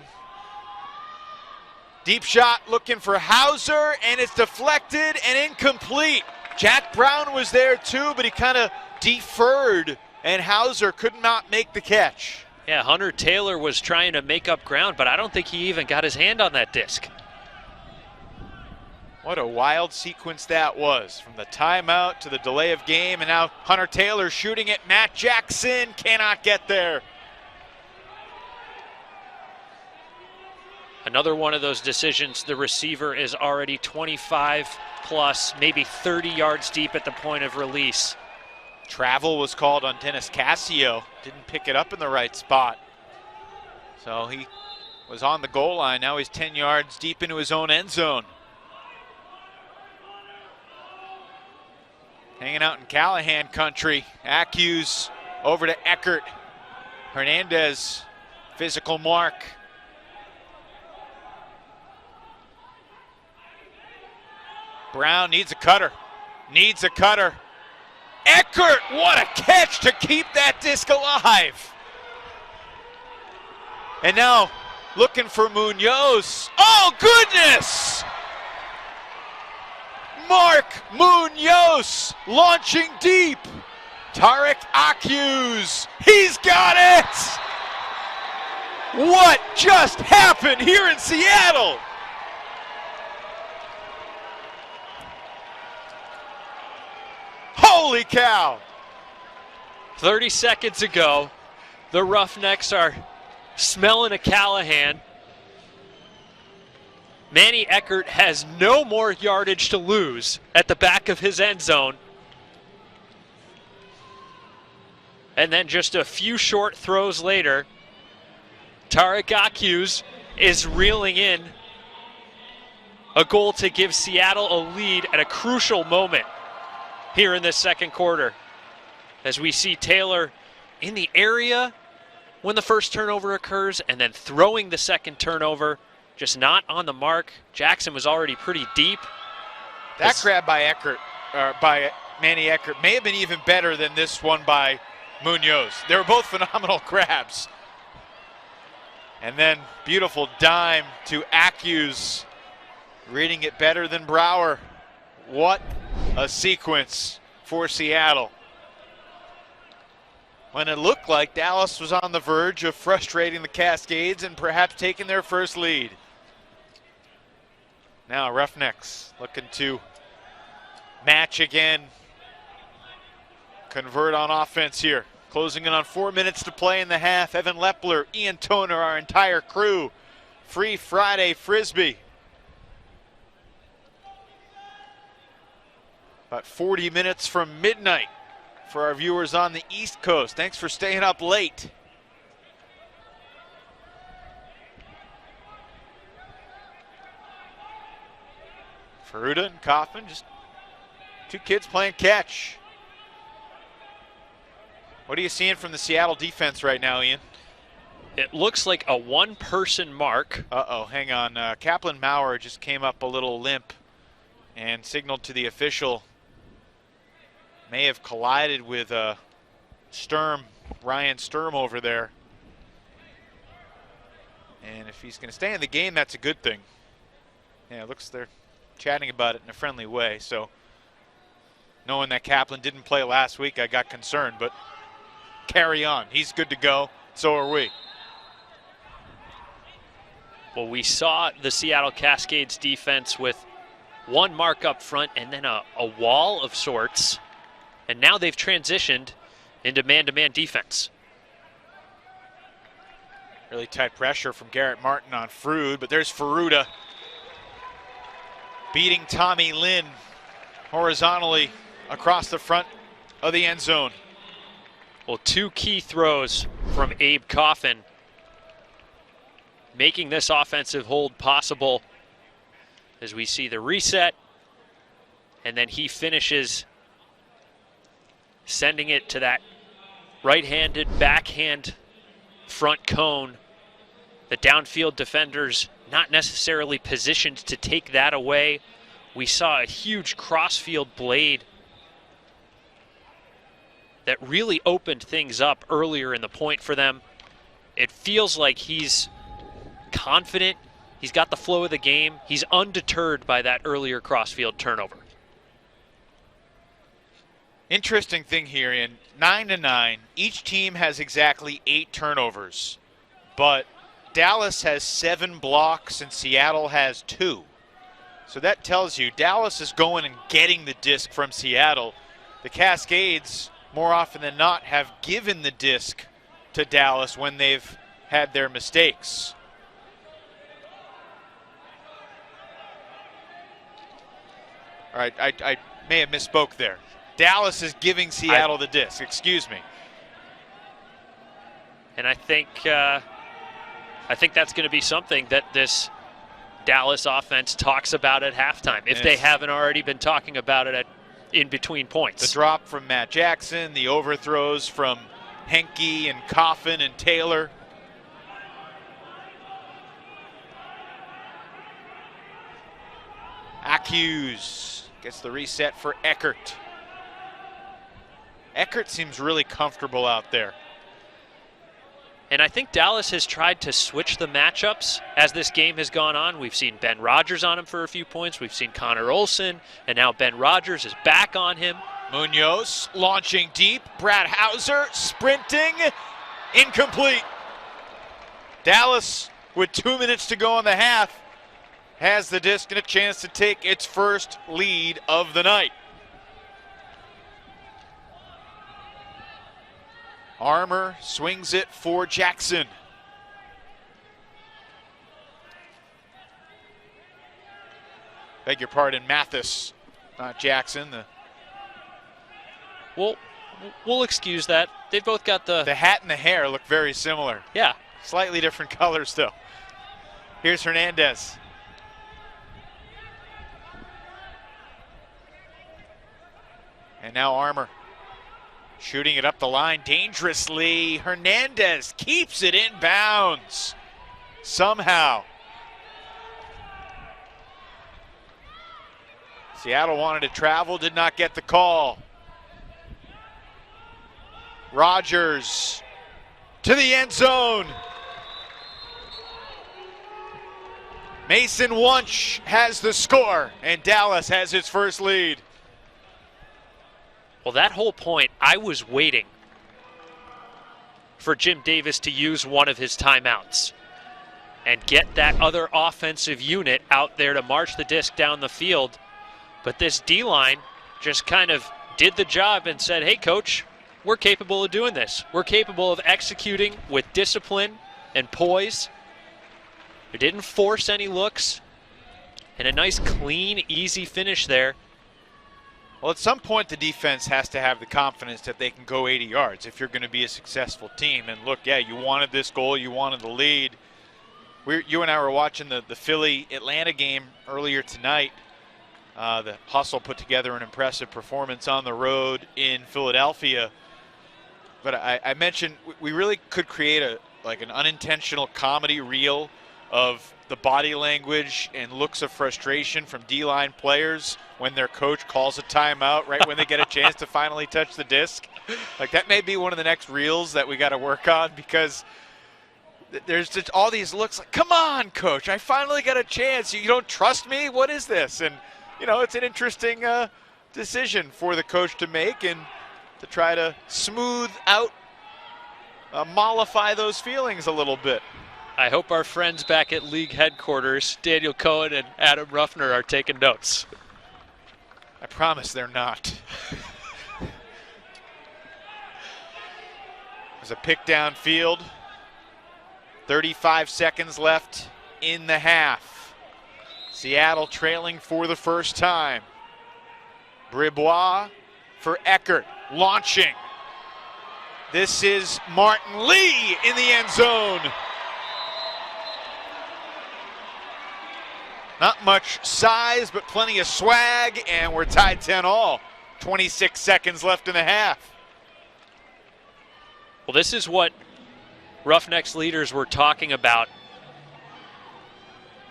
Deep shot looking for Hauser, and it's deflected and incomplete. Jack Brown was there too, but he kind of deferred, and Hauser could not make the catch. Yeah, Hunter Taylor was trying to make up ground, but I don't think he even got his hand on that disc. What a wild sequence that was, from the timeout to the delay of game, and now Hunter Taylor shooting it. Matt Jackson cannot get there. Another one of those decisions, the receiver is already 25 plus, maybe 30 yards deep at the point of release. Travel was called on Dennis Cassio. Didn't pick it up in the right spot. So he was on the goal line. Now he's 10 yards deep into his own end zone. Hanging out in Callahan country. Accues over to Eckert. Hernandez, physical mark. Brown needs a cutter. Needs a cutter. Eckert, what a catch to keep that disc alive. And now looking for Munoz. Oh, goodness! Mark Munoz launching deep. Tarek Accues, he's got it! What just happened here in Seattle? Holy cow! 30 seconds ago, the Roughnecks are smelling a Callahan. Manny Eckert has no more yardage to lose at the back of his end zone. And then just a few short throws later, Tarek Accues is reeling in a goal to give Seattle a lead at a crucial moment here in this second quarter, as we see Taylor in the area when the first turnover occurs and then throwing the second turnover, just not on the mark. Jackson was already pretty deep. That grab by Eckert, by Manny Eckert may have been even better than this one by Munoz. They were both phenomenal grabs. And then beautiful dime to Acuse, reading it better than Brower. What a sequence for Seattle, when it looked like Dallas was on the verge of frustrating the Cascades and perhaps taking their first lead. Now Roughnecks looking to match again, convert on offense here. Closing in on 4 minutes to play in the half. Evan Lepler, Ian Toner, our entire crew. Free Friday Frisbee. About 40 minutes from midnight for our viewers on the East Coast. Thanks for staying up late. Ferruda and Coffin, just two kids playing catch. What are you seeing from the Seattle defense right now, Ian? It looks like a one-person mark. Uh-oh, hang on. Kaplan Maurer just came up a little limp and signaled to the official. May have collided with Ryan Sturm over there. And if he's going to stay in the game, that's a good thing. Yeah, it looks they're chatting about it in a friendly way. So knowing that Kaplan didn't play last week, I got concerned, but carry on. He's good to go. So are we. Well, we saw the Seattle Cascades defense with one mark up front and then a wall of sorts. And now they've transitioned into man-to-man defense. Really tight pressure from Garrett Martin on Frood, but there's Ferruda beating Tommy Lynn horizontally across the front of the end zone. Well, two key throws from Abe Coffin, making this offensive hold possible as we see the reset, and then he finishes sending it to that right-handed backhand front cone. The downfield defenders not necessarily positioned to take that away. We saw a huge crossfield blade that really opened things up earlier in the point for them. It feels like he's confident. He's got the flow of the game. He's undeterred by that earlier crossfield turnover. Interesting thing here, in 9-9, each team has exactly 8 turnovers, but Dallas has 7 blocks and Seattle has 2. So that tells you Dallas is going and getting the disc from Seattle. The Cascades, more often than not, have given the disc to Dallas when they've had their mistakes. All right, I may have misspoke there. Dallas is giving Seattle the disc, excuse me. And I think that's going to be something that this Dallas offense talks about at halftime, if they haven't already been talking about it in between points. The drop from Matt Jackson, the overthrows from Henke and Coffin and Taylor. Acuse gets the reset for Eckert. Eckert seems really comfortable out there. And I think Dallas has tried to switch the matchups as this game has gone on. We've seen Ben Rogers on him for a few points. We've seen Connor Olson, and now Ben Rogers is back on him. Munoz launching deep. Brad Hauser sprinting. Incomplete. Dallas, with 2 minutes to go in the half, has the disc and a chance to take its first lead of the night. Armour swings it for Jackson. Beg your pardon, Mathis, not Jackson. We'll excuse that. They both got the hat and the hair look very similar. Yeah. Slightly different colors though. Here's Hernandez. And now Armour. Shooting it up the line dangerously. Hernandez keeps it in bounds. Somehow. Seattle wanted to travel, did not get the call. Rogers to the end zone. Mason Wunsch has the score, and Dallas has its first lead. Well, that whole point, I was waiting for Jim Davis to use one of his timeouts and get that other offensive unit out there to march the disc down the field. But this D-line just kind of did the job and said, hey, coach, we're capable of doing this. We're capable of executing with discipline and poise. They didn't force any looks. And a nice, clean, easy finish there. Well, at some point, the defense has to have the confidence that they can go 80 yards if you're going to be a successful team. And look, yeah, you wanted this goal. You wanted the lead. You and I were watching the Philly-Atlanta game earlier tonight. The Hustle put together an impressive performance on the road in Philadelphia. But I mentioned we really could create an unintentional comedy reel of the body language and looks of frustration from D-line players when their coach calls a timeout right when they get a chance to finally touch the disc. Like, that may be one of the next reels that we got to work on, because there's just all these looks like, come on, coach, I finally got a chance. You don't trust me? What is this? And, you know, it's an interesting decision for the coach to make and to try to smooth out, mollify those feelings a little bit. I hope our friends back at league headquarters, Daniel Cohen and Adam Ruffner, are taking notes. I promise they're not. There's a pick downfield. 35 seconds left in the half. Seattle trailing for the first time. Bribois for Eckert, launching. This is Martin Lee in the end zone. Not much size, but plenty of swag, and we're tied 10-all. 26 seconds left in the half. Well, this is what Roughnecks leaders were talking about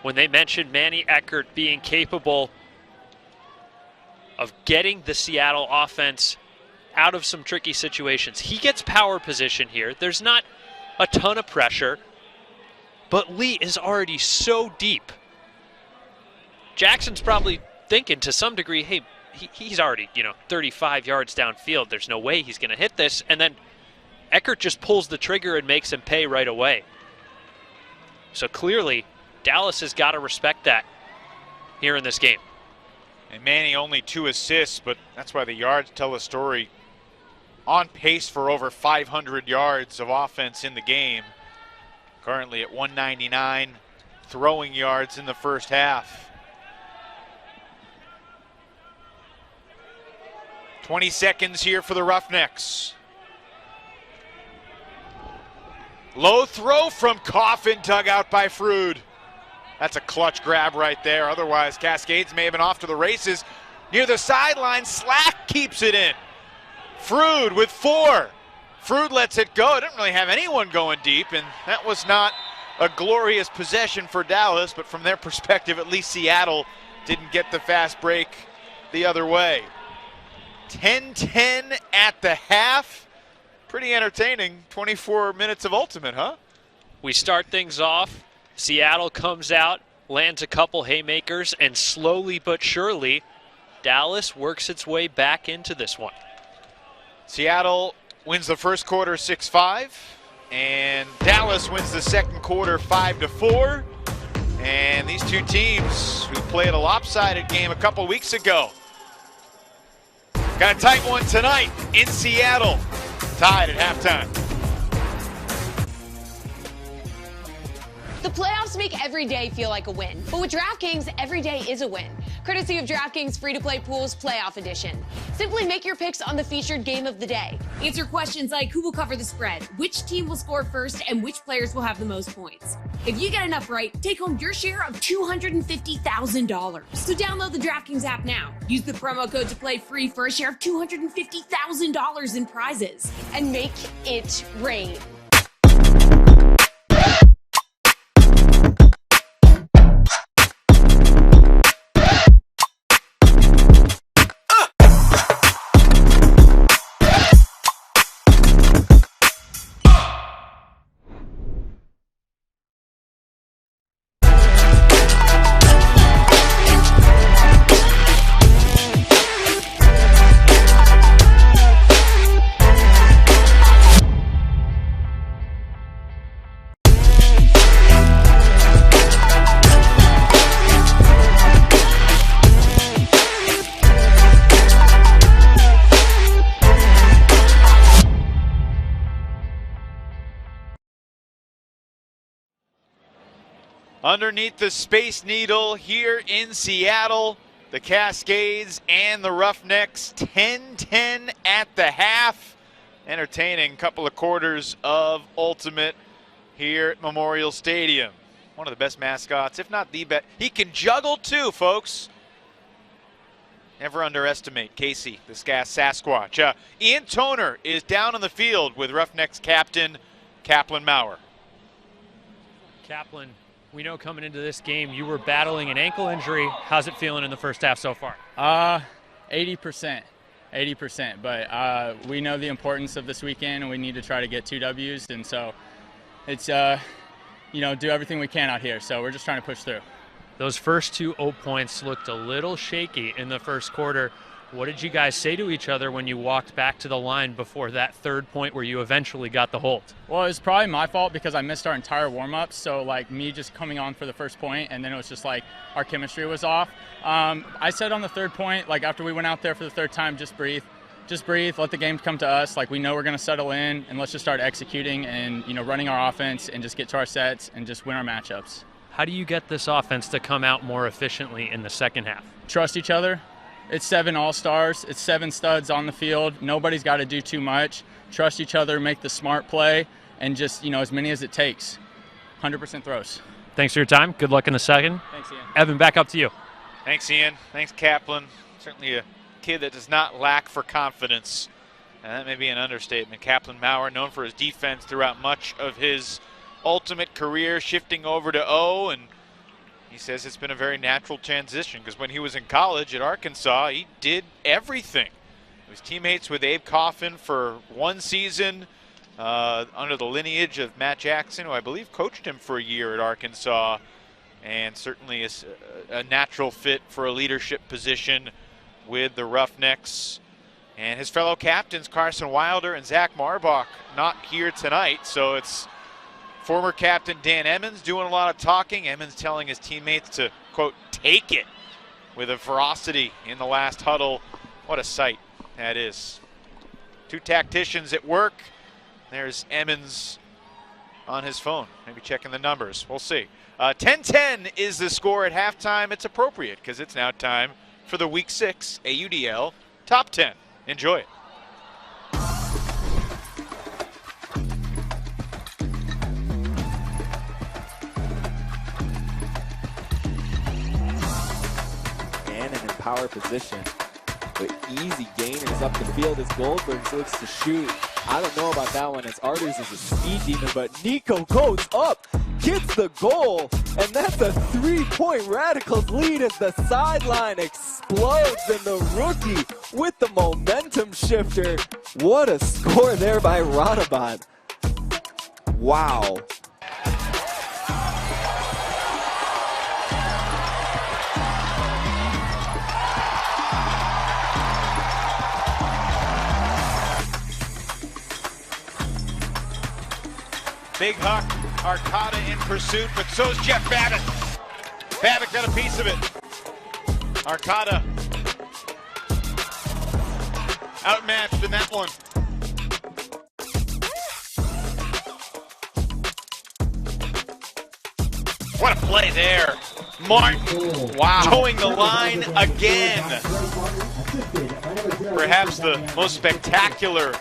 when they mentioned Manny Eckert being capable of getting the Seattle offense out of some tricky situations. He gets power position here. There's not a ton of pressure, but Lee is already so deep. Jackson's probably thinking to some degree, hey, he's already, 35 yards downfield. There's no way he's going to hit this. And then Eckert just pulls the trigger and makes him pay right away. So clearly, Dallas has got to respect that here in this game. And Manny only 2 assists, but that's why the yards tell the story. On pace for over 500 yards of offense in the game. Currently at 199 throwing yards in the first half. 20 seconds here for the Roughnecks. Low throw from Coffin, dug out by Frood. That's a clutch grab right there. Otherwise, Cascades may have been off to the races. Near the sideline, Slack keeps it in. Frood with 4. Frood lets it go. It didn't really have anyone going deep, and that was not a glorious possession for Dallas, but from their perspective, at least Seattle didn't get the fast break the other way. 10-10 at the half. Pretty entertaining. 24 minutes of ultimate, huh? We start things off. Seattle comes out, lands a couple haymakers, and slowly but surely, Dallas works its way back into this one. Seattle wins the first quarter 6-5, and Dallas wins the second quarter 5-4. And these two teams who played a lopsided game a couple weeks ago got a tight one tonight in Seattle, tied at halftime. The playoffs make every day feel like a win, but with DraftKings, every day is a win. Courtesy of DraftKings free-to-play pools playoff edition. Simply make your picks on the featured game of the day. Answer questions like who will cover the spread, which team will score first, and which players will have the most points. If you get enough right, take home your share of $250,000. So download the DraftKings app now. Use the promo code to play free for a share of $250,000 in prizes. And make it rain. Underneath the Space Needle here in Seattle, the Cascades and the Roughnecks 10-10 at the half. Entertaining couple of quarters of Ultimate here at Memorial Stadium. One of the best mascots, if not the best. He can juggle too, folks. Never underestimate Casey, the Sasquatch. Ian Toner is down on the field with Roughnecks captain Kaplan Maurer. Kaplan, we know coming into this game you were battling an ankle injury. How's it feeling in the first half so far? 80%. But we know the importance of this weekend, and we need to try to get 2 W's. And so it's, do everything we can out here. So we're just trying to push through. Those first 2 O points looked a little shaky in the first quarter. What did you guys say to each other when you walked back to the line before that 3rd point where you eventually got the hold? Well, it was probably my fault because I missed our entire warm-up. So, me just coming on for the first point, and then it was just our chemistry was off. I said on the 3rd point, after we went out there for the 3rd time, just breathe. Just breathe, let the game come to us. We know we're going to settle in, and let's just start executing and, running our offense and just get to our sets and just win our matchups. How do you get this offense to come out more efficiently in the second half? Trust each other. It's 7 all-stars. It's 7 studs on the field. Nobody's got to do too much. Trust each other, make the smart play, and just, as many as it takes. 100% throws. Thanks for your time. Good luck in the second. Thanks, Ian. Evan, back up to you. Thanks, Ian. Thanks, Kaplan. Certainly a kid that does not lack for confidence. And that may be an understatement. Kaplan Maurer, known for his defense throughout much of his Ultimate career, shifting over to O, and he says it's been a very natural transition because when he was in college at Arkansas, he did everything. He was teammates with Abe Coffin for 1 season under the lineage of Matt Jackson, who I believe coached him for a year at Arkansas, and certainly is a natural fit for a leadership position with the Roughnecks. And his fellow captains, Carson Wilder and Zach Marbach, not here tonight, so it's former captain Dan Emmons doing a lot of talking. Emmons telling his teammates to, quote, take it with a ferocity in the last huddle. What a sight that is. 2 tacticians at work. There's Emmons on his phone, maybe checking the numbers. We'll see. 10-10 is the score at halftime. It's appropriate because it's now time for the Week 6 AUDL Top 10. Enjoy it. Power position, but easy gainers up the field as Goldberg looks to shoot. I don't know about that one as Arturs is a speed demon, but Nico goes up, gets the goal, and that's a 3-point Radicals lead as the sideline explodes and the rookie with the momentum shifter. What a score there by Radabot. Wow. Big Huck, Arcata in pursuit, but so's Jeff Babbitt. Babbitt got a piece of it. Arcata outmatched in that one. What a play there. Martin, wow, towing the line again. Perhaps the most spectacular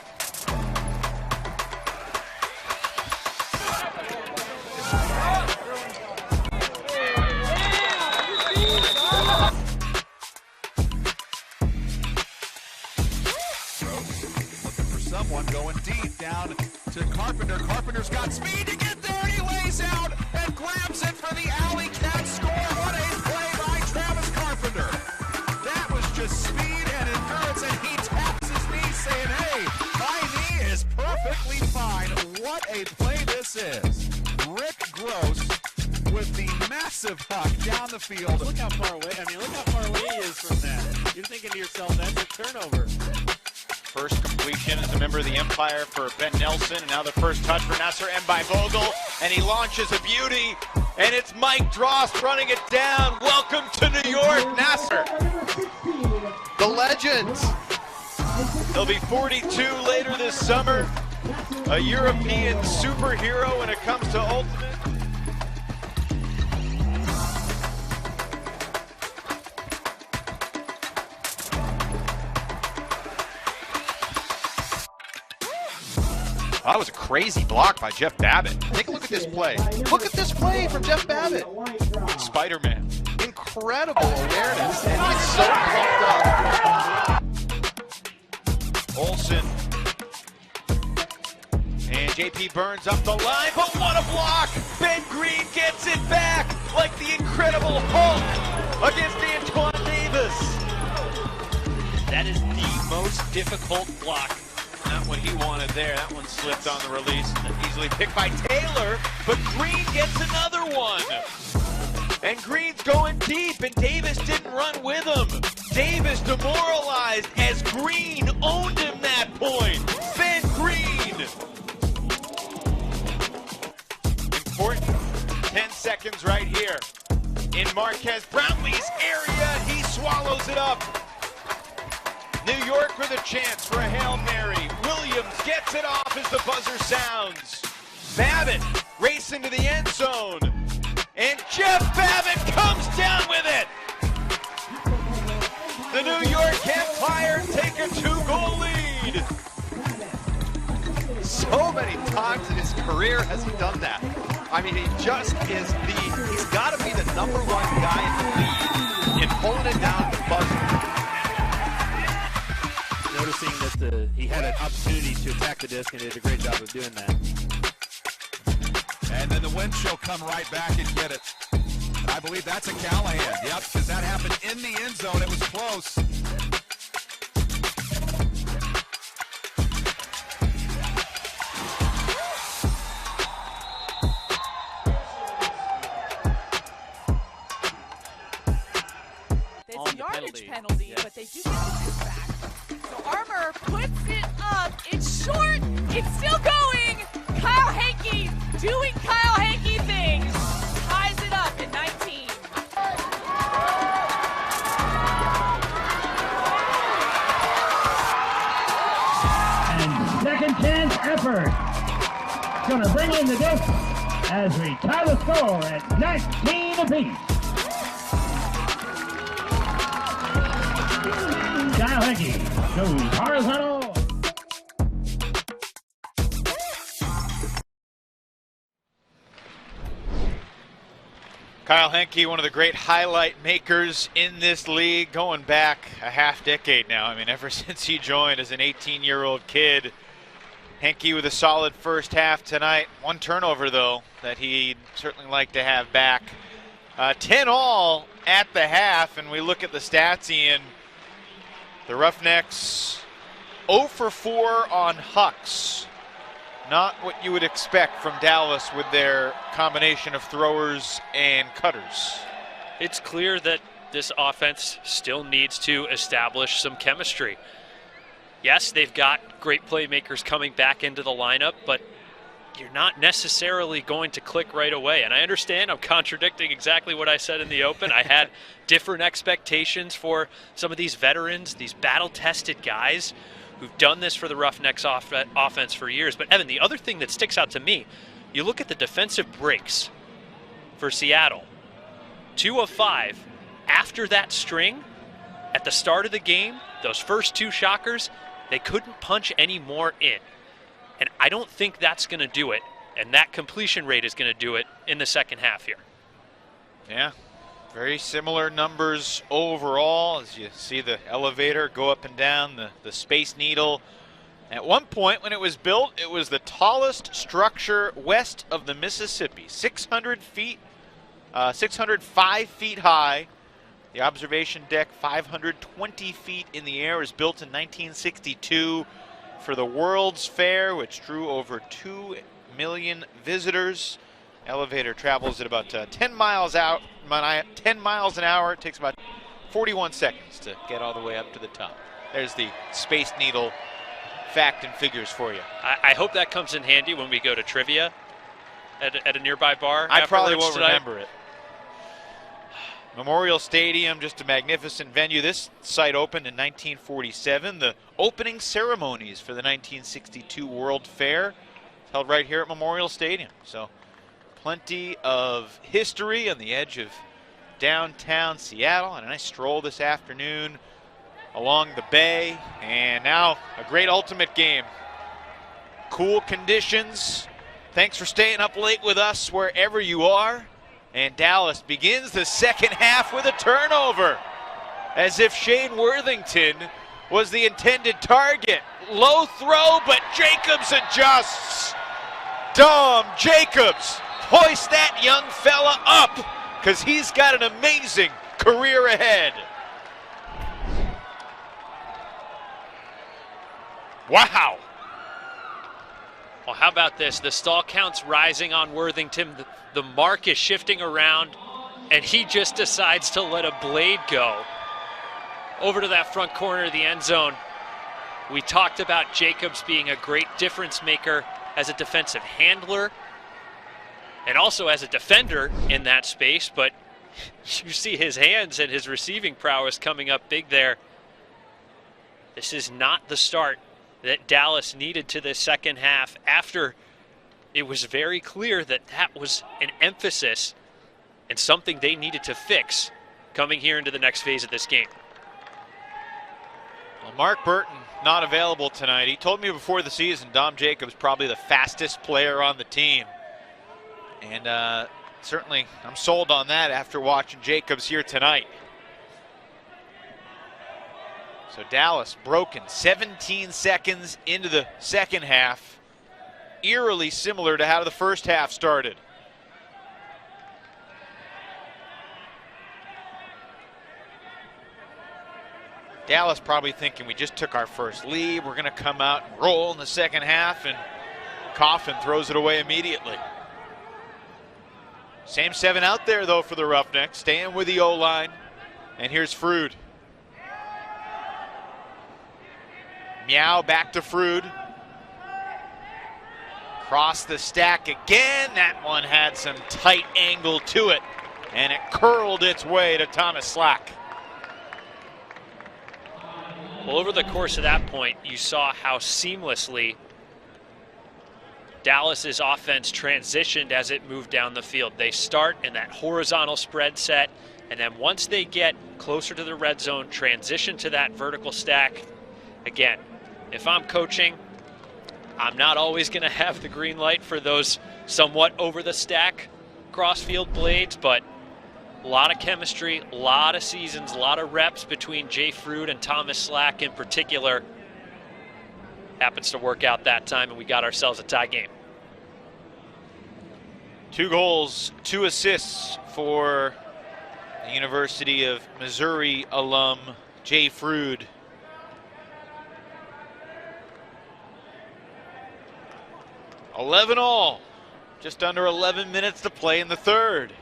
going deep down to Carpenter. Carpenter's got speed to get there, and he lays out and grabs it for the Alley Cat score. What a play by Travis Carpenter. That was just speed and endurance, and he taps his knee saying, hey, my knee is perfectly fine. What a play this is. Rick Gross with the massive puck down the field. Look how far away, look how far away he is from that. You're thinking to yourself, that's a turnover. First completion as a member of the Empire for Ben Nelson, and now the first touch for Nasser Vogel, and he launches a beauty, and it's Mike Drost running it down. Welcome to New York, Nasser. The Legends. He'll be 42 later this summer, a European superhero when it comes to Ultimate. Oh, that was a crazy block by Jeff Babbitt. Take a look at this play. Look at this play from Jeff Babbitt. Spider-Man. Incredible awareness, and he's so pumped up. Olsen. And JP Burns up the line, but what a block! Ben Green gets it back like the Incredible Hulk against Antoine Davis. That is the most difficult block. Not what he wanted there. That one slipped on the release. Easily picked by Taylor, but Green gets another one. And Green's going deep, and Davis didn't run with him. Davis demoralized as Green owned him that point. Ben Green. Important 10 seconds right here. In Marquez Brownlee's area, he swallows it up. New York with a chance for a Hail Mary. Williams gets it off as the buzzer sounds. Babbitt racing to the end zone. And Jeff Babbitt comes down with it. The New York Empire take a 2-goal lead. So many times in his career has he done that. I mean, he just is he's got to be the #1 guy in the league in pulling it down the buzzer. Noticing that he had an opportunity to attack the disc and did a great job of doing that. And then the wind she'll come right back and get it. And I believe that's a Callahan. Yep, because that happened in the end zone. It was close. It's a yardage penalty, but they do get the disc back. So Armour puts it up. It's short. It's still going. Kyle Henke doing Kyle Henke things. Ties it up at 19. And second chance effort. Going to bring in the disc as we tie the score at 19 apiece. Kyle Henke goes horizontal. Kyle Henke, one of the great highlight makers in this league, going back a half-decade now. I mean, ever since he joined as an 18-year-old kid. Henke with a solid first half tonight. One turnover, though, that he'd certainly like to have back. 10 all at the half, and we look at the stats, Ian. The Roughnecks 0 for 4 on hucks. Not what you would expect from Dallas with their combination of throwers and cutters. It's clear that this offense still needs to establish some chemistry. Yes, they've got great playmakers coming back into the lineup, but you're not necessarily going to click right away. And I understand I'm contradicting exactly what I said in the open. I had different expectations for some of these veterans, these battle-tested guys who've done this for the Roughnecks offense for years. But Evan, the other thing that sticks out to me, you look at the defensive breaks for Seattle. 2 of 5. After that string, at the start of the game, those first 2 shockers, they couldn't punch any more in. And I don't think that's going to do it. And that completion rate is going to do it in the second half here. Yeah, very similar numbers overall as you see the elevator go up and down, the Space Needle. At one point when it was built, it was the tallest structure west of the Mississippi, 600 feet, 605 feet high. The observation deck, 520 feet in the air, was built in 1962 for the World's Fair, which drew over 2 million visitors. Elevator travels at about 10 miles an hour. It takes about 41 seconds to get all the way up to the top. There's the Space Needle fact and figures for you. I hope that comes in handy when we go to trivia at a nearby bar. I probably won't remember it. Memorial Stadium, just a magnificent venue. This site opened in 1947. The opening ceremonies for the 1962 World Fair held right here at Memorial Stadium. So plenty of history on the edge of downtown Seattle. And a nice stroll this afternoon along the bay. And now a great ultimate game. cool conditions. Thanks for staying up late with us wherever you are. And Dallas begins the second half with a turnover, as if Shane Worthington was the intended target. Low throw, but Jacobs adjusts. Dom Jacobs, hoist that young fella up, because he's got an amazing career ahead. Wow. Well, how about this? The stall count's rising on Worthington. The mark is shifting around, and he just decides to let a blade go over to that front corner of the end zone. We talked about Jacobs being a great difference maker as a defensive handler and also as a defender in that space, but you see his hands and his receiving prowess coming up big there. This is not the start that Dallas needed to this second half, after it was very clear that that was an emphasis and something they needed to fix coming here into the next phase of this game. Well, Mark Burton not available tonight. He told me before the season Dom Jacobs probably the fastest player on the team. And certainly I'm sold on that after watching Jacobs here tonight. So Dallas broken 17 seconds into the second half, eerily similar to how the first half started. Dallas probably thinking we just took our first lead, we're going to come out and roll in the second half, and Coffin throws it away immediately. Same 7 out there though for the Roughnecks, staying with the O-line, and here's Frood. Meow back to Frood. Cross the stack again. That one had some tight angle to it, and it curled its way to Thomas Slack. Well, over the course of that point, you saw how seamlessly Dallas's offense transitioned as it moved down the field. They start in that horizontal spread set, and then once they get closer to the red zone, transition to that vertical stack. Again, if I'm coaching, I'm not always going to have the green light for those somewhat over the stack crossfield blades, but a lot of chemistry, a lot of seasons, a lot of reps between Jay Frood and Thomas Slack in particular. Happens to work out that time, and we got ourselves a tie game. 2 goals, 2 assists for the University of Missouri alum Jay Frood. all, just under 11 minutes to play in the third.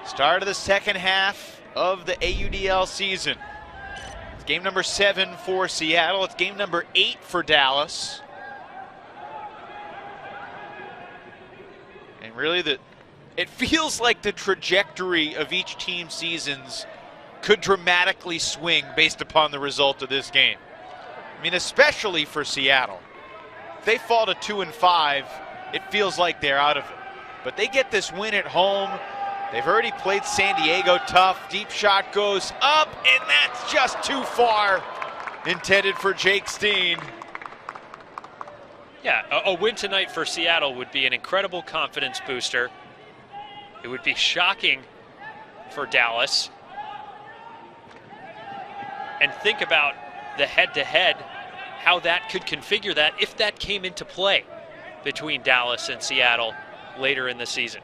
Start of the second half of the AUDL season. It's game number 7 for Seattle. It's game number 8 for Dallas. And really, it feels like the trajectory of each team's seasons could dramatically swing based upon the result of this game. I mean, especially for Seattle. If they fall to 2-5, it feels like they're out of it. But they get this win at home. They've already played San Diego tough. Deep shot goes up, and that's just too far. Intended for Jake Steen. Yeah, a win tonight for Seattle would be an incredible confidence booster. It would be shocking for Dallas. And think about the head-to-head, how that could configure that if that came into play between Dallas and Seattle later in the season.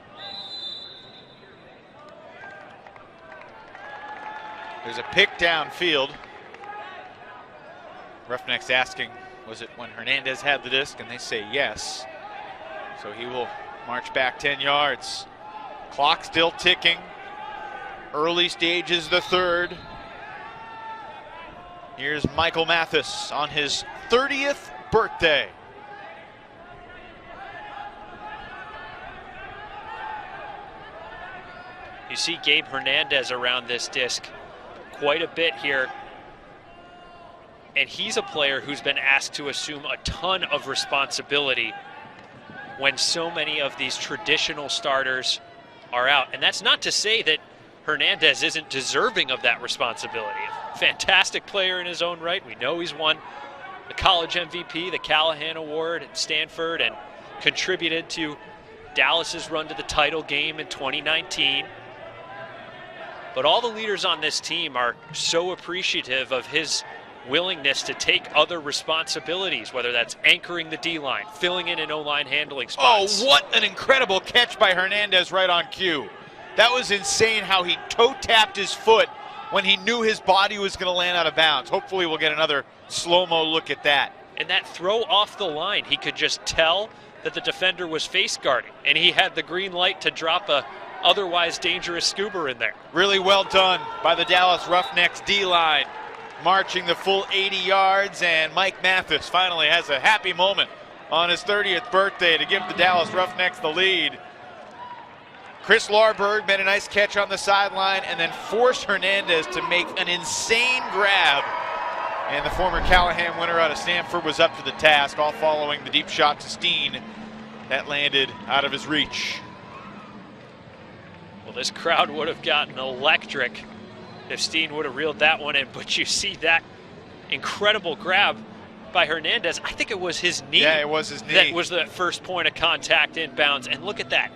There's a pick downfield. Roughnecks asking, was it when Hernandez had the disc? And they say yes. So he will march back 10 yards. Clock still ticking. Early stages the third. Here's Michael Mathis on his 30th birthday. You see Gabe Hernandez around this disc quite a bit here. And he's a player who's been asked to assume a ton of responsibility when so many of these traditional starters are out. And that's not to say that Hernandez isn't deserving of that responsibility. fantastic player in his own right. We know he's won the college MVP, the Callahan Award at Stanford, and contributed to Dallas's run to the title game in 2019. But all the leaders on this team are so appreciative of his willingness to take other responsibilities, whether that's anchoring the D-line, filling in O-line handling spots. Oh, what an incredible catch by Hernandez right on cue. That was insane how he toe-tapped his foot when he knew his body was going to land out of bounds. Hopefully we'll get another slow-mo look at that. And that throw off the line, he could just tell that the defender was face guarding, and he had the green light to drop a otherwise dangerous scuba in there. Really well done by the Dallas Roughnecks D-line, marching the full 80 yards, and Mike Mathis finally has a happy moment on his 30th birthday to give the Dallas Roughnecks the lead. Chris Larberg made a nice catch on the sideline and then forced Hernandez to make an insane grab. And the former Callahan winner out of Stanford was up to the task, all following the deep shot to Steen that landed out of his reach. Well, this crowd would have gotten electric if Steen would have reeled that one in, but you see that incredible grab by Hernandez. I think it was his knee. Yeah, it was his knee. That was the first point of contact inbounds. And look at that.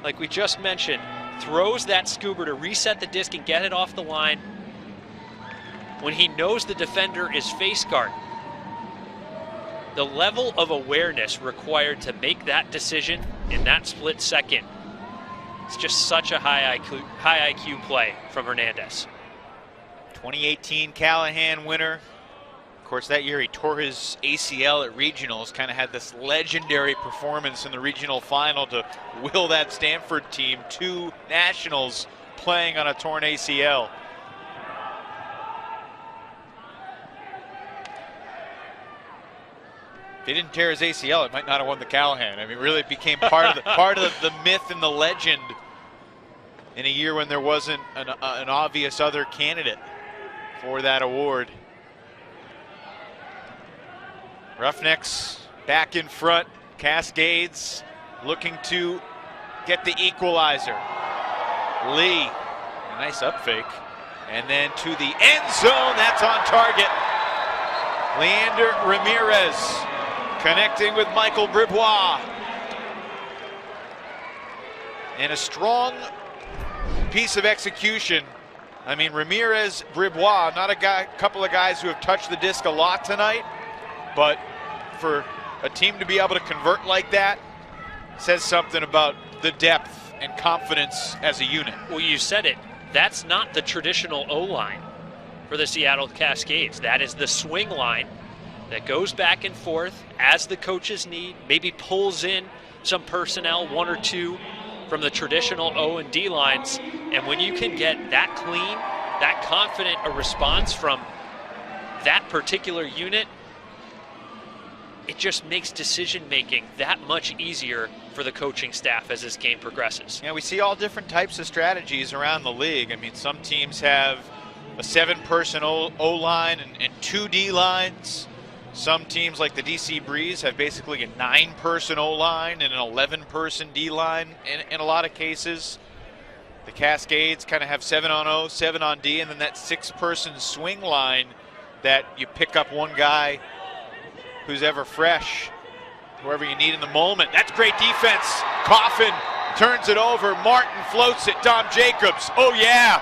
Like we just mentioned, throws that scuba to reset the disc and get it off the line when he knows the defender is face guard. The level of awareness required to make that decision in that split second, it's just such a high IQ play from Hernandez. 2018 Callahan winner. Of course, that year he tore his ACL at regionals, kind of had this legendary performance in the regional final to will that Stanford team to nationals playing on a torn ACL. If he didn't tear his ACL, it might not have won the Callahan. I mean, really it became part of the myth and the legend in a year when there wasn't an obvious other candidate for that award. Roughnecks back in front. Cascades looking to get the equalizer. Lee, a nice up fake. And then to the end zone, that's on target. Leander Ramirez connecting with Michael Bribois. And a strong piece of execution. I mean, Ramirez, Bribois, not a couple of guys who have touched the disc a lot tonight, but for a team to be able to convert like that says something about the depth and confidence as a unit. Well, you said it. That's not the traditional O-line for the Seattle Cascades. That is the swing line that goes back and forth as the coaches need, maybe pulls in some personnel, one or two from the traditional O and D lines. And when you can get that clean, that confident a response from that particular unit, it just makes decision-making that much easier for the coaching staff as this game progresses. Yeah, we see all different types of strategies around the league. I mean, some teams have a 7-person O-line and 2 D-lines. Some teams like the DC Breeze have basically a 9-person O-line and an 11-person D-line in a lot of cases. The Cascades kind of have 7 on O, 7 on D, and then that 6-person swing line that you pick up one guy who's ever fresh, whoever you need in the moment. That's great defense. Coffin turns it over. Martin floats it. Dom Jacobs. Oh, yeah.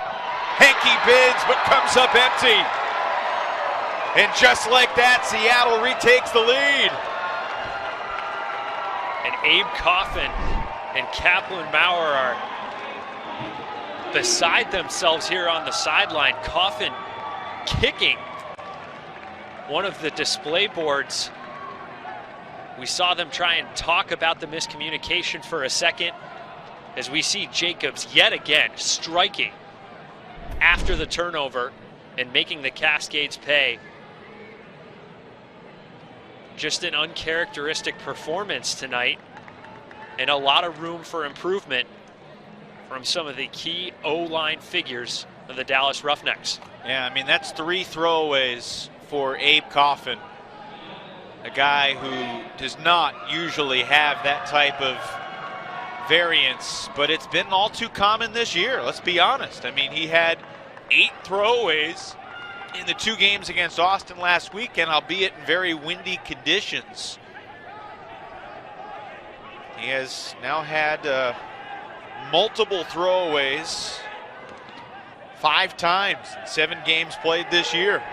Henke bids, but comes up empty. And just like that, Seattle retakes the lead. And Abe Coffin and Kaplan Maurer are beside themselves here on the sideline. Coffin kicking one of the display boards. We saw them try and talk about the miscommunication for a second as we see Jacobs yet again striking after the turnover and making the Cascades pay. Just an uncharacteristic performance tonight and a lot of room for improvement from some of the key O-line figures of the Dallas Roughnecks. Yeah, I mean, that's 3 throwaways for Abe Coffin, a guy who does not usually have that type of variance, but it's been all too common this year, let's be honest. I mean, he had 8 throwaways in the 2 games against Austin last weekend, albeit in very windy conditions. He has now had multiple throwaways 5 times in 7 games played this year.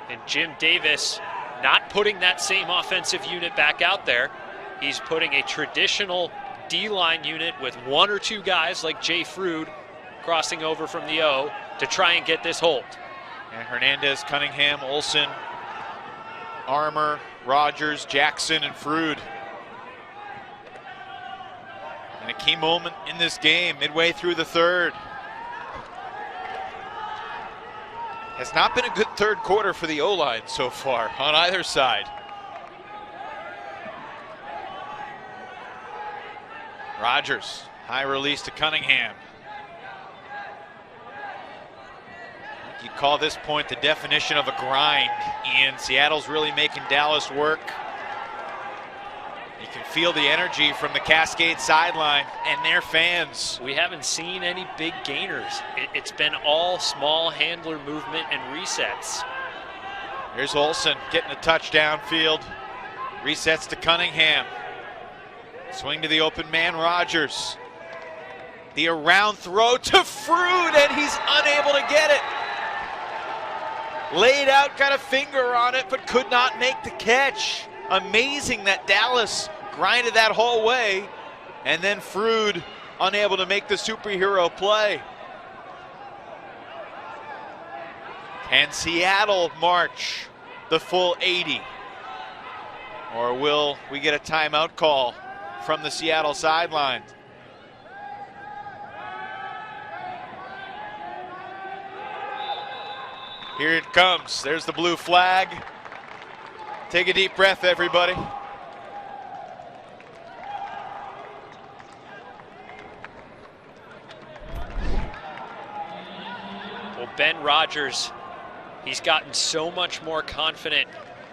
And Jim Davis not putting that same offensive unit back out there. He's putting a traditional D-line unit with 1 or 2 guys like Jay Frood crossing over from the O to try and get this hold. And Hernandez, Cunningham, Olsen, Armour, Rogers, Jackson, and Frood. And a key moment in this game, midway through the 3rd. Has not been a good 3rd quarter for the O-line so far on either side. Rogers, high release to Cunningham. You call this point the definition of a grind, Ian. Seattle's really making Dallas work. You can feel the energy from the Cascades sideline and their fans. We haven't seen any big gainers. It's been all small handler movement and resets. Here's Olsen getting a touchdown field. Resets to Cunningham. Swing to the open man, Rogers. The around throw to Frood, and he's unable to get it. Laid out, got a finger on it, but could not make the catch. Amazing that Dallas grinded that whole way, and then Frood unable to make the superhero play. Can Seattle march the full 80? Or will we get a timeout call from the Seattle sideline? Here it comes. There's the blue flag. Take a deep breath, everybody. Well, Ben Rogers, he's gotten so much more confident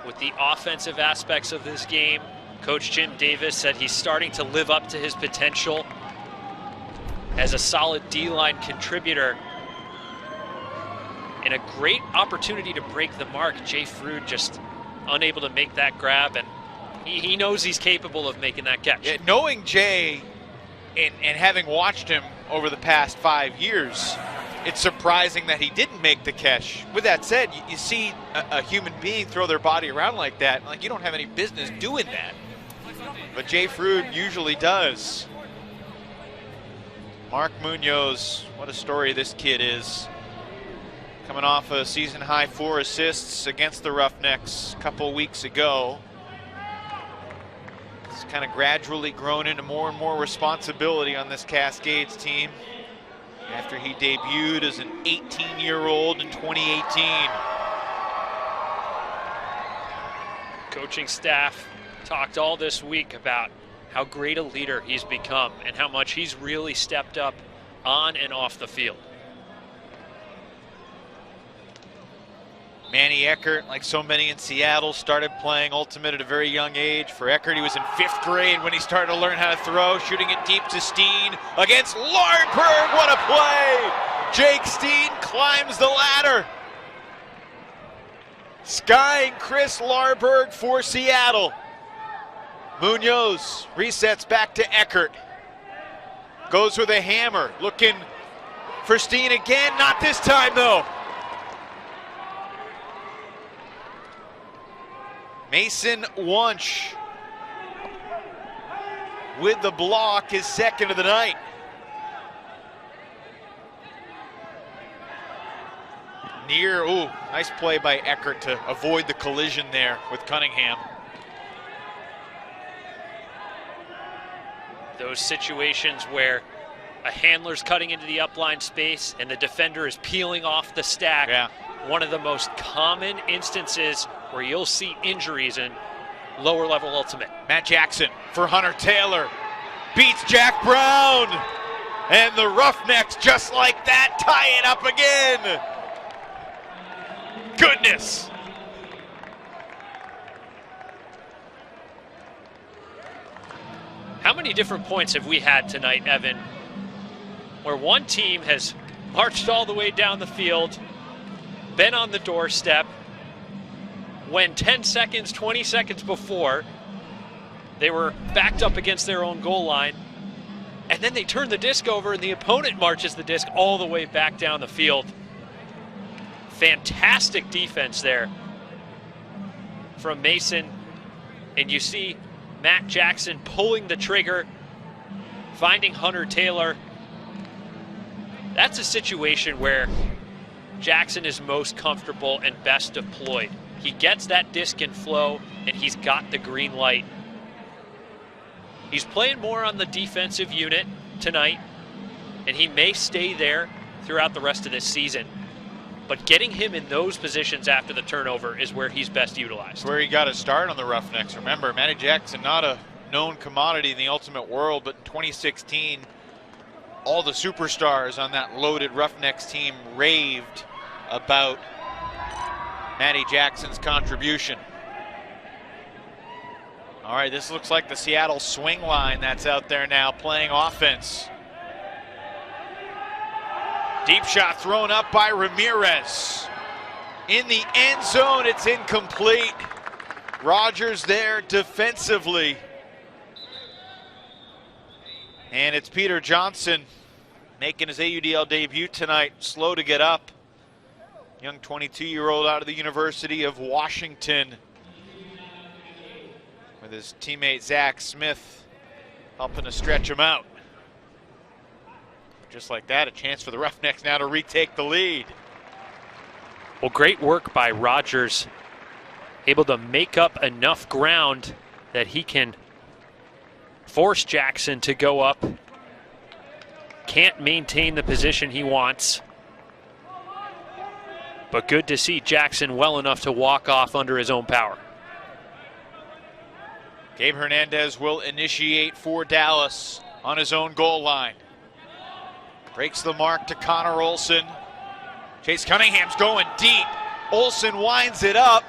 with the offensive aspects of this game. Coach Jim Davis said he's starting to live up to his potential as a solid D-line contributor. And a great opportunity to break the mark. Jay Frood just unable to make that grab, and he knows he's capable of making that catch. Yeah, knowing Jay and having watched him over the past 5 years, it's surprising that he didn't make the catch. With that said, you see a human being throw their body around like that, like you don't have any business doing that. But Jay Frood usually does. Mark Munoz, what a story this kid is. Coming off a season-high 4 assists against the Roughnecks a couple weeks ago. He's kind of gradually grown into more and more responsibility on this Cascades team after he debuted as an 18-year-old in 2018. Coaching staff talked all this week about how great a leader he's become and how much he's really stepped up on and off the field. Manny Eckert, like so many in Seattle, started playing Ultimate at a very young age. For Eckert, he was in 5th grade when he started to learn how to throw, shooting it deep to Steen against Larnberg. What a play! Jake Steen climbs the ladder. Skying Chris Larberg for Seattle. Munoz resets back to Eckert. Goes with a hammer, looking for Steen again. Not this time, though. Mason Wunsch with the block, his 2nd of the night. Nice play by Eckert to avoid the collision there with Cunningham. Those situations where a handler's cutting into the upline space and the defender is peeling off the stack. Yeah. One of the most common instances where you'll see injuries in lower level Ultimate. Matt Jackson for Hunter Taylor. Beats Jack Brown. And the Roughnecks, just like that, tie it up again. Goodness. How many different points have we had tonight, Evan, where one team has marched all the way down the field, been on the doorstep when 10 seconds, 20 seconds before, they were backed up against their own goal line, and then they turn the disc over and the opponent marches the disc all the way back down the field. Fantastic defense there from Mason, and you see Matt Jackson pulling the trigger, finding Hunter Taylor. That's a situation where Jackson is most comfortable and best deployed. He gets that disc in flow, and he's got the green light. He's playing more on the defensive unit tonight, and he may stay there throughout the rest of this season. But getting him in those positions after the turnover is where he's best utilized. It's where he got to start on the Roughnecks. Remember, Manny Jackson, not a known commodity in the Ultimate World, but in 2016, all the superstars on that loaded Roughnecks team raved about Manny Jackson's contribution. All right, this looks like the Seattle swing line that's out there now playing offense. Deep shot thrown up by Ramirez. In the end zone, it's incomplete. Rogers there defensively. And it's Peter Johnson making his AUDL debut tonight, slow to get up. Young 22-year-old out of the University of Washington, with his teammate Zack Smith helping to stretch him out. Just like that, a chance for the Roughnecks now to retake the lead. Well, great work by Rogers, able to make up enough ground that he can force Jackson to go up. Can't maintain the position he wants. But good to see Jackson well enough to walk off under his own power. Gabe Hernandez will initiate for Dallas on his own goal line. Breaks the mark to Connor Olson. Chase Cunningham's going deep. Olson winds it up.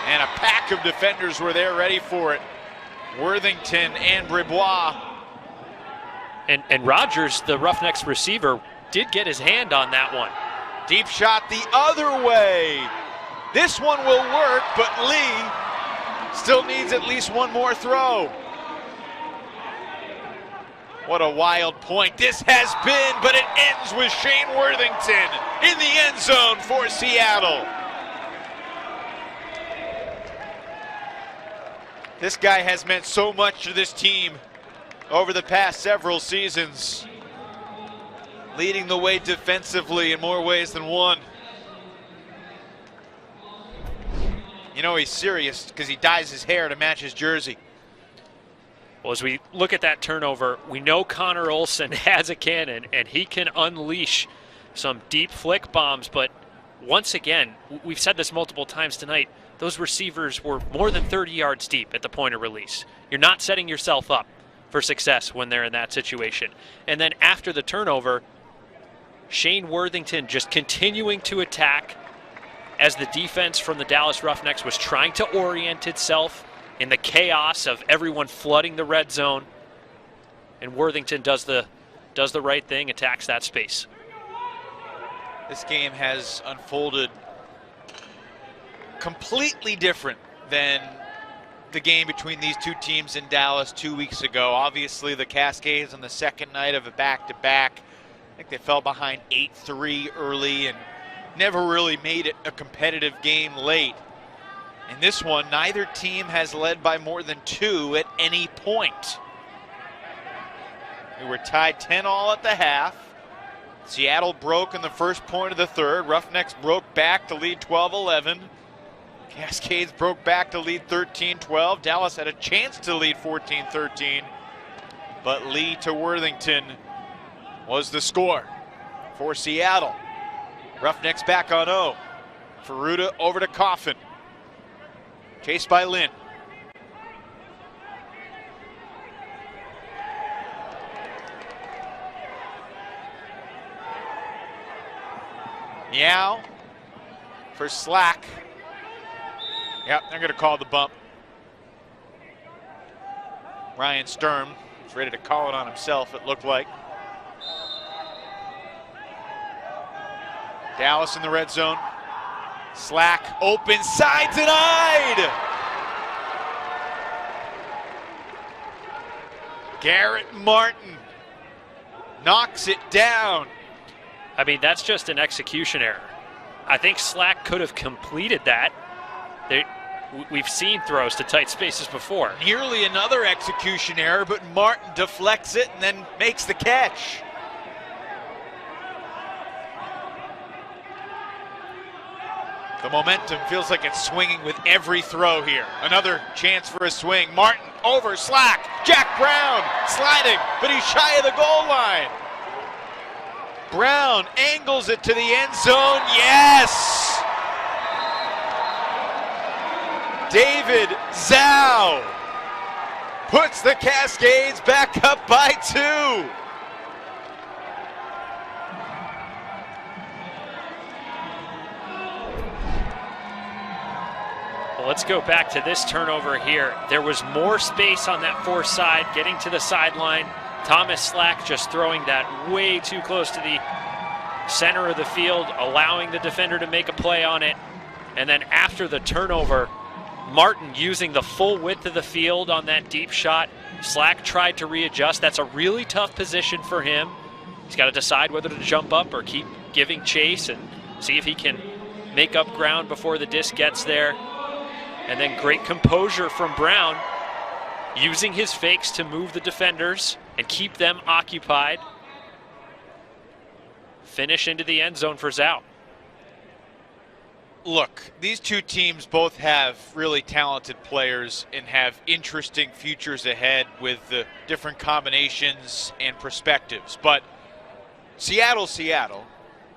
And a pack of defenders were there ready for it. Worthington and Bribois. And Rogers, the Roughnecks receiver, did get his hand on that one. Deep shot the other way. This one will work, but Lee still needs at least one more throw. What a wild point this has been, but it ends with Shane Worthington in the end zone for Seattle. This guy has meant so much to this team over the past several seasons, leading the way defensively in more ways than one. You know he's serious because he dyes his hair to match his jersey. Well, as we look at that turnover, we know Connor Olson has a cannon and he can unleash some deep flick bombs, but once again, we've said this multiple times tonight, those receivers were more than 30 yards deep at the point of release. You're not setting yourself up for success when they're in that situation. And then after the turnover, Shane Worthington just continuing to attack as the defense from the Dallas Roughnecks was trying to orient itself in the chaos of everyone flooding the red zone. And Worthington does the right thing, attacks that space. This game has unfolded completely different than the game between these two teams in Dallas 2 weeks ago. Obviously, the Cascades on the second night of a back-to-back, I think they fell behind 8-3 early and never really made it a competitive game late. In this one, neither team has led by more than 2 at any point. We were tied 10-all at the half. Seattle broke in the first point of the third. Roughnecks broke back to lead 12-11. Cascades broke back to lead 13-12. Dallas had a chance to lead 14-13, but Lee to Worthington was the score for Seattle. Roughnecks back on O. Ferruta over to Coffin. Chased by Lynn. Meow for Slack. Yep, they're going to call the bump. Ryan Sturm is ready to call it on himself, it looked like. Dallas in the red zone. Slack open, side denied. Garrett Martin knocks it down. I mean, that's just an execution error. I think Slack could have completed that. We've seen throws to tight spaces before. Nearly another execution error, but Martin deflects it and then makes the catch. The momentum feels like it's swinging with every throw here. Another chance for a swing. Martin over Slack. Jack Brown sliding, but he's shy of the goal line. Brown angles it to the end zone. Yes! David Zhao puts the Cascades back up by 2. Well, let's go back to this turnover here. There was more space on that far side, getting to the sideline. Thomas Slack just throwing that way too close to the center of the field, allowing the defender to make a play on it. And then after the turnover, Martin using the full width of the field on that deep shot. Slack tried to readjust. That's a really tough position for him. He's got to decide whether to jump up or keep giving chase and see if he can make up ground before the disc gets there. And then great composure from Brown, using his fakes to move the defenders and keep them occupied. Finish into the end zone for Zhao. Look, these two teams both have really talented players and have interesting futures ahead with the different combinations and perspectives. But Seattle,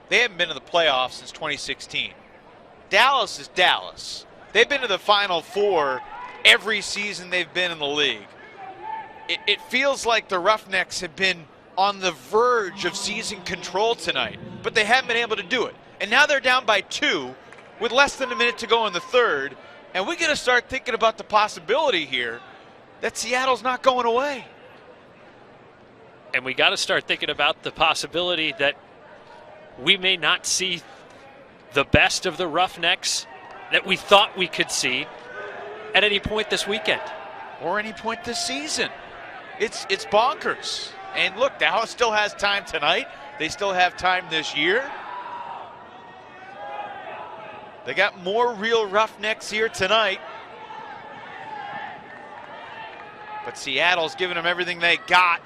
they haven't been to the playoffs since 2016. Dallas is Dallas. They've been to the Final Four every season they've been in the league. It feels like the Roughnecks have been on the verge of season control tonight, but they haven't been able to do it. And now they're down by 2 with less than a minute to go in the third, and we got to start thinking about the possibility here that Seattle's not going away. And we got to start thinking about the possibility that we may not see the best of the Roughnecks that we thought we could see at any point this weekend. Or any point this season. It's bonkers. And look, Dallas still has time tonight. They still have time this year. They got more real Roughnecks here tonight. But Seattle's giving them everything they got.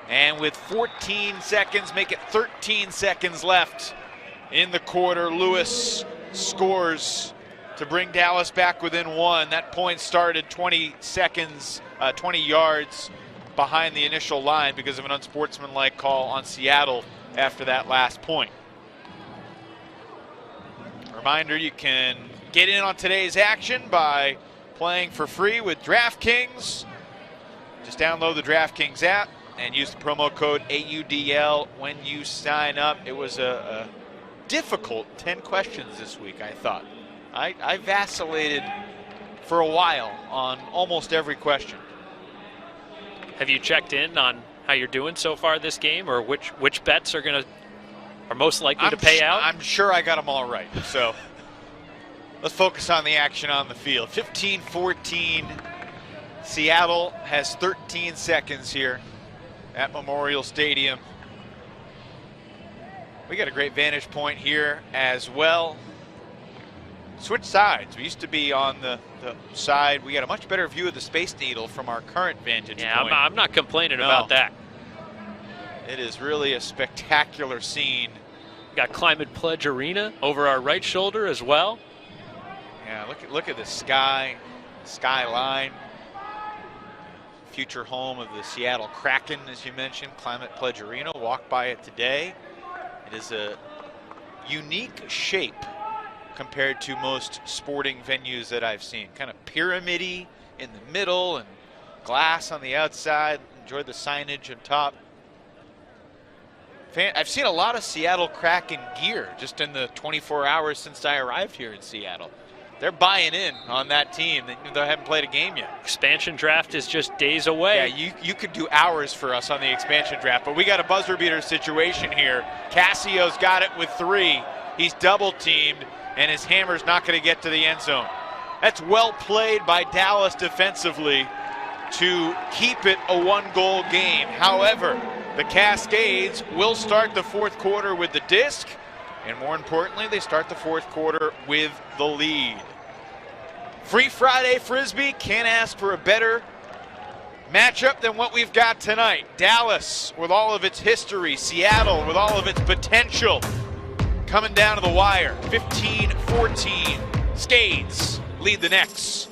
And with 14 seconds, make it 13 seconds left in the quarter, Lewis scores to bring Dallas back within 1. That point started 20 yards behind the initial line because of an unsportsmanlike call on Seattle after that last point. Reminder, you can get in on today's action by playing for free with DraftKings. Just download the DraftKings app and use the promo code AUDL when you sign up. It was a difficult 10 questions this week, I thought. I vacillated for a while on almost every question. Have you checked in on how you're doing so far this game, or which bets are most likely to pay out? I'm sure I got them all right. So let's focus on the action on the field. 15-14. Seattle has 13 seconds here at Memorial Stadium. We got a great vantage point here as well. Switch sides. We used to be on the side. We got a much better view of the Space Needle from our current vantage point. I'm not complaining about that. It is really a spectacular scene. Got Climate Pledge Arena over our right shoulder as well. Yeah, look at the skyline. Future home of the Seattle Kraken, as you mentioned, Climate Pledge Arena. Walked by it today. It is a unique shape compared to most sporting venues that I've seen. Kind of pyramid-y in the middle and glass on the outside. Enjoy the signage on top. I've seen a lot of Seattle Kraken gear just in the 24 hours since I arrived here in Seattle. they're buying in on that team. They haven't played a game yet. Expansion draft is just days away. Yeah, you could do hours for us on the expansion draft, but we got a buzzer beater situation here. Cassio's got it with 3. He's double teamed, and his hammer's not going to get to the end zone. That's well played by Dallas defensively to keep it a 1-goal game. However, the Cascades will start the 4th quarter with the disc, and more importantly, they start the 4th quarter with the lead. Free Friday Frisbee, can't ask for a better matchup than what we've got tonight. Dallas with all of its history, Seattle with all of its potential, coming down to the wire. 15-14. Scades lead the Necks.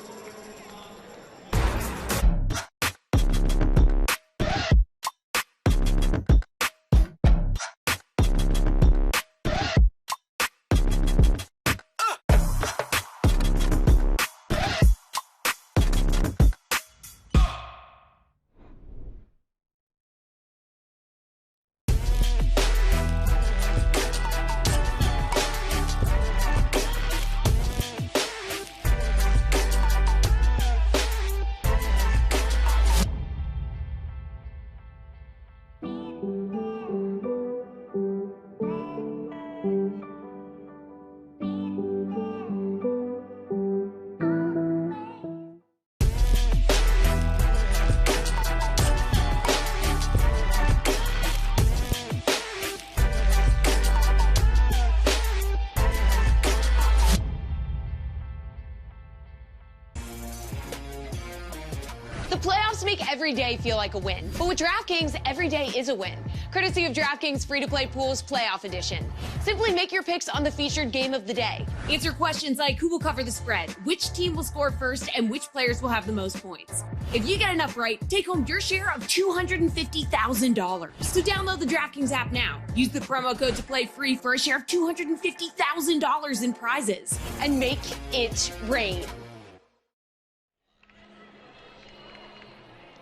Every day feel like a win. But with DraftKings, every day is a win. Courtesy of DraftKings free-to-play pools playoff edition. Simply make your picks on the featured game of the day. Answer questions like who will cover the spread, which team will score first, and which players will have the most points. If you get enough right, take home your share of $250,000. So download the DraftKings app now. Use the promo code to play free for a share of $250,000 in prizes. And make it rain.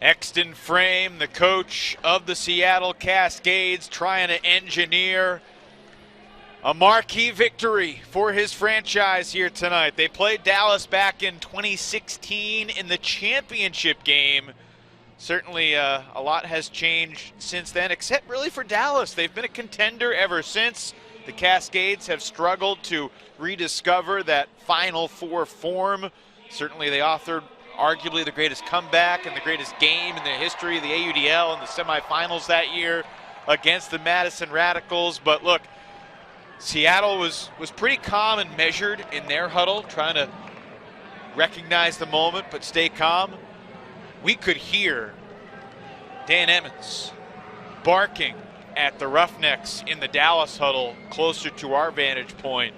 Exton Frame, the coach of the Seattle Cascades, trying to engineer a marquee victory for his franchise here tonight. They played Dallas back in 2016 in the championship game. Certainly a lot has changed since then, except really for Dallas. They've been a contender ever since. The Cascades have struggled to rediscover that Final Four form. Certainly they authored arguably the greatest comeback and the greatest game in the history of the AUDL in the semifinals that year against the Madison Radicals. But look, Seattle was pretty calm and measured in their huddle, trying to recognize the moment but stay calm. We could hear Dan Emmons barking at the Roughnecks in the Dallas huddle closer to our vantage point.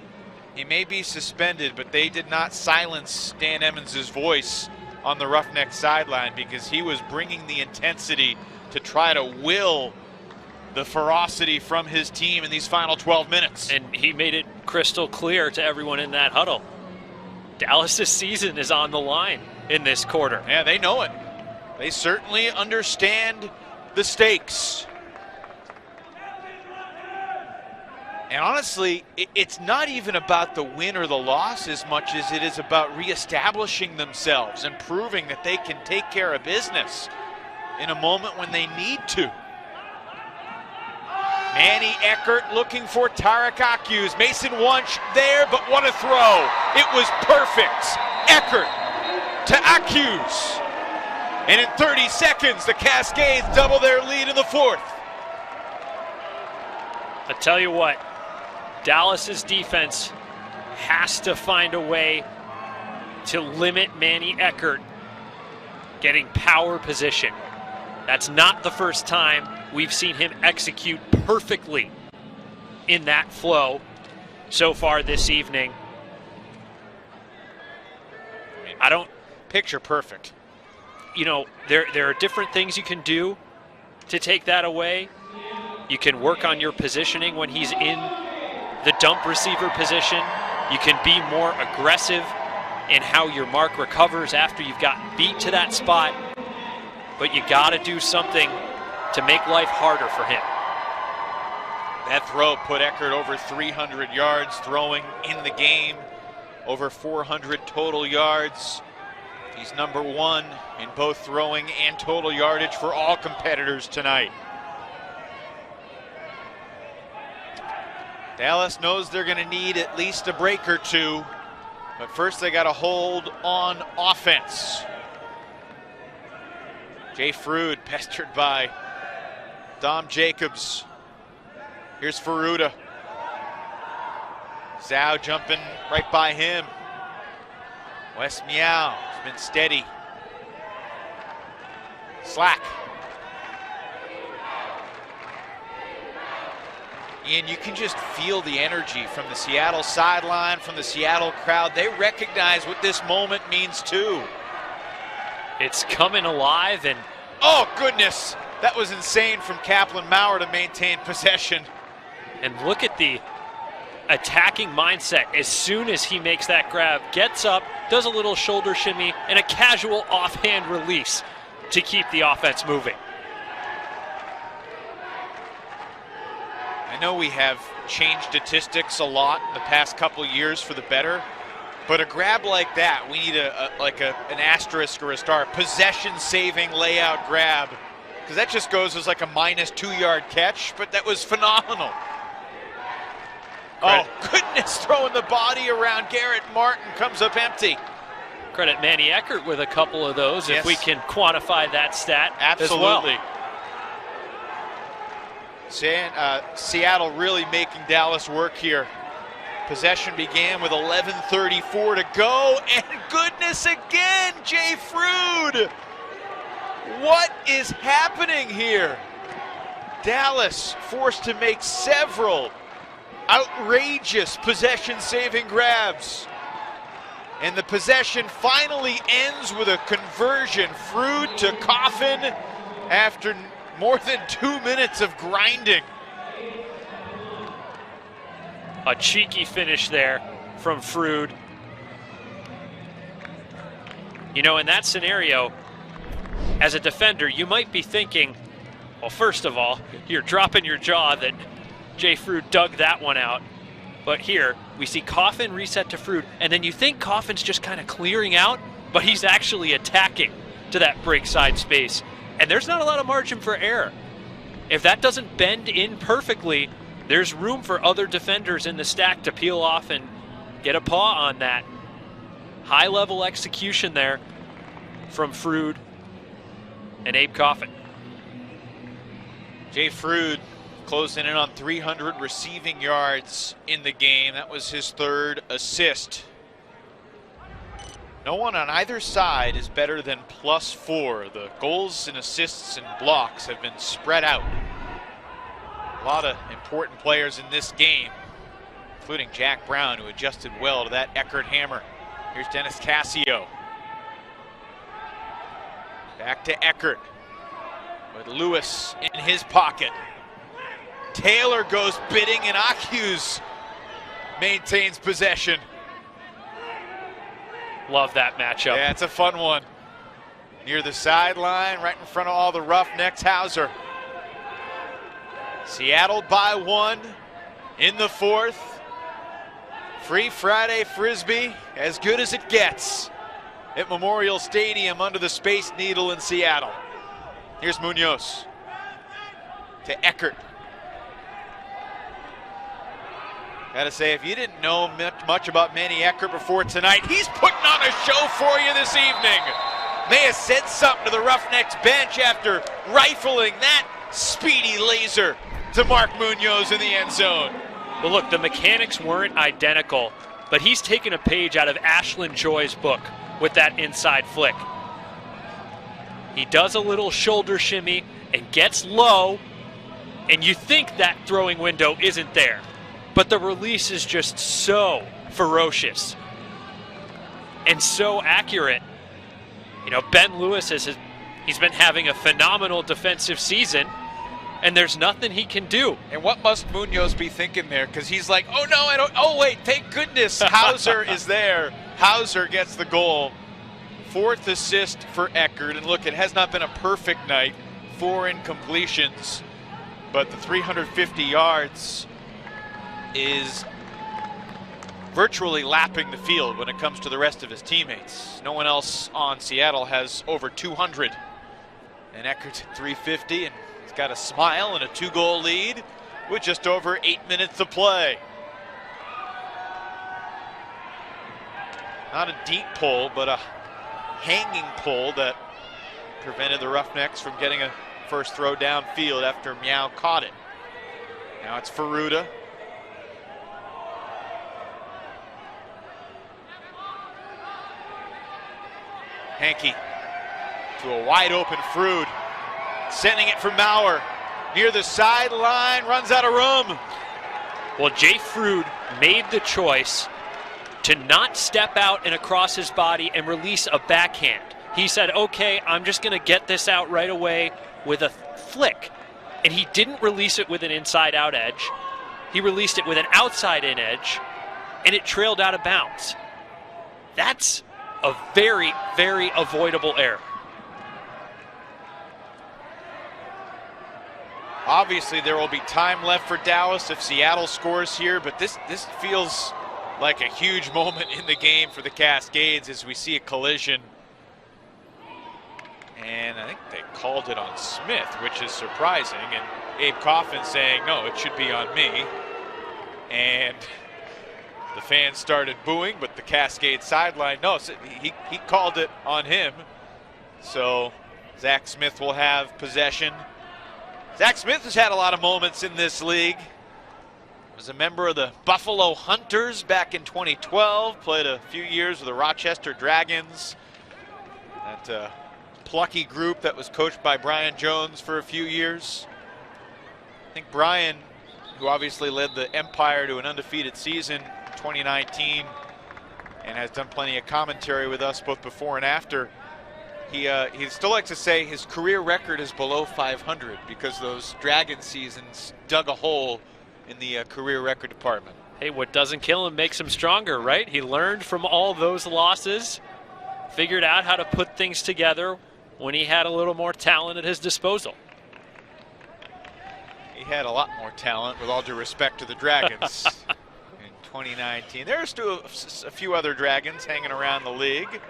He may be suspended, but they did not silence Dan Emmons' voice on the Roughnecks sideline, because he was bringing the intensity to try to will the ferocity from his team in these final 12 minutes. And he made it crystal clear to everyone in that huddle. Dallas' season is on the line in this quarter. Yeah, they know it. They certainly understand the stakes. And honestly, it's not even about the win or the loss as much as it is about reestablishing themselves and proving that they can take care of business in a moment when they need to. Manny Eckert looking for Tarek Akyus. Mason Wunsch there, but what a throw. It was perfect. Eckert to Akyus. And in 30 seconds, the Cascades double their lead in the 4th. I tell you what, Dallas's defense has to find a way to limit Manny Eckert getting power position. That's not the first time we've seen him execute perfectly in that flow so far this evening. I don't picture perfect. You know, there are different things you can do to take that away. You can work on your positioning when he's in the dump receiver position. You can be more aggressive in how your mark recovers after you've gotten beat to that spot. But you got to do something to make life harder for him. That throw put Eckert over 300 yards throwing in the game. over 400 total yards. He's number 1 in both throwing and total yardage for all competitors tonight. Dallas knows they're going to need at least a break or two, but first they got to hold on offense. Jay Frood pestered by Dom Jacobs. Here's Ferruda. Zhao jumping right by him. Wes Meow has been steady. Slack. Ian, you can just feel the energy from the Seattle sideline, from the Seattle crowd. They recognize what this moment means too. It's coming alive, and oh goodness, that was insane from Kaplan Maurer to maintain possession. And look at the attacking mindset. As soon as he makes that grab, gets up, does a little shoulder shimmy, and a casual offhand release to keep the offense moving. I know we have changed statistics a lot in the past couple years for the better, but a grab like that, we need an asterisk or a star. Possession-saving layout grab, because that just goes as like a -2-yard catch, but that was phenomenal. Oh, goodness, throwing the body around. Garrett Martin comes up empty. Credit Manny Eckert with a couple of those, yes, if we can quantify that stat. Absolutely. As well. Seattle really making Dallas work here. Possession began with 11:34 to go, and goodness again, Jay Frood. What is happening here? Dallas forced to make several outrageous possession-saving grabs. And the possession finally ends with a conversion. Frood to Coffin after more than 2 minutes of grinding. A cheeky finish there from Frood. You know, in that scenario, as a defender, you might be thinking, well, first of all, you're dropping your jaw that Jay Frood dug that one out. But here, we see Coffin reset to Frood, and then you think Coffin's just kind of clearing out, but he's actually attacking to that break side space. And there's not a lot of margin for error. If that doesn't bend in perfectly, there's room for other defenders in the stack to peel off and get a paw on that. High-level execution there from Frood and Abe Coffin. Jay Frood closing in on 300 receiving yards in the game. That was his 3rd assist. No one on either side is better than +4. The goals and assists and blocks have been spread out. A lot of important players in this game, including Jack Brown, who adjusted well to that Eckert hammer. Here's Dennis Cassio. Back to Eckert with Lewis in his pocket. Taylor goes bidding, and Akyus maintains possession. Love that matchup. Yeah, it's a fun one. Near the sideline, right in front of all the Roughnecks. Hauser. Seattle by 1 in the 4th. Free Friday Frisbee, as good as it gets at Memorial Stadium under the Space Needle in Seattle. Here's Munoz to Eckert. Gotta say, if you didn't know much about Manny Eckert before tonight, he's putting on a show for you this evening. May have said something to the Roughnecks bench after rifling that speedy laser to Mark Munoz in the end zone. Well, look, the mechanics weren't identical, but he's taken a page out of Ashlyn Joy's book with that inside flick. He does a little shoulder shimmy and gets low, and you think that throwing window isn't there. But the release is just so ferocious and so accurate. You know, Ben Lewis he's been having a phenomenal defensive season, and there's nothing he can do. And what must Munoz be thinking there? Because he's like, oh no, I don't, oh wait, thank goodness Hauser is there. Hauser gets the goal. 4th assist for Eckert, and look, it has not been a perfect night. 4 incompletions, but the 350 yards is virtually lapping the field when it comes to the rest of his teammates. No one else on Seattle has over 200. And Eckert at 350, and he's got a smile and a 2-goal lead with just over 8 minutes to play. Not a deep pull, but a hanging pull that prevented the Roughnecks from getting a first throw downfield after Meow caught it. Now it's Ferruda. Henke to a wide open Frood, sending it for Maurer near the sideline, runs out of room. Well, Jay Frood made the choice to not step out and across his body and release a backhand. He said, okay, I'm just going to get this out right away with a flick. And he didn't release it with an inside-out edge. He released it with an outside-in edge, and it trailed out of bounds. That's a very, very avoidable error. Obviously, there will be time left for Dallas if Seattle scores here, but this feels like a huge moment in the game for the Cascades as we see a collision. And I think they called it on Smith, which is surprising. And Abe Coffin saying, no, it should be on me. And the fans started booing, but the Cascade sideline, no, he called it on him. So Zack Smith will have possession. Zack Smith has had a lot of moments in this league. Was a member of the Buffalo Hunters back in 2012. Played a few years with the Rochester Dragons. That plucky group that was coached by Brian Jones for a few years. I think Brian, who obviously led the Empire to an undefeated season in 2019 and has done plenty of commentary with us both before and after, he still likes to say his career record is below 500 because those Dragon seasons dug a hole in the career record department. Hey, what doesn't kill him makes him stronger, right? He learned from all those losses, figured out how to put things together when he had a little more talent at his disposal. He had a lot more talent, with all due respect to the Dragons, in 2019. There's still a few other Dragons hanging around the league.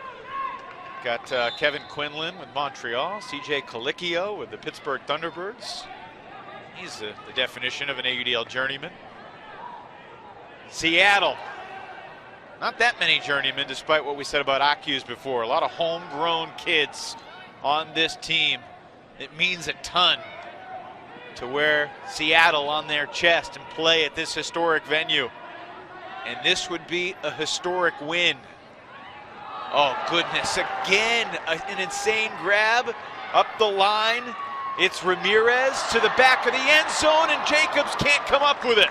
Got Kevin Quinlan with Montreal, CJ Colicchio with the Pittsburgh Thunderbirds. He's the definition of an AUDL journeyman. Seattle, not that many journeymen, despite what we said about Accus before. A lot of homegrown kids on this team. It means a ton to wear Seattle on their chest and play at this historic venue. And this would be a historic win. Oh, goodness. Again, an insane grab up the line. It's Ramirez to the back of the end zone, and Jacobs can't come up with it.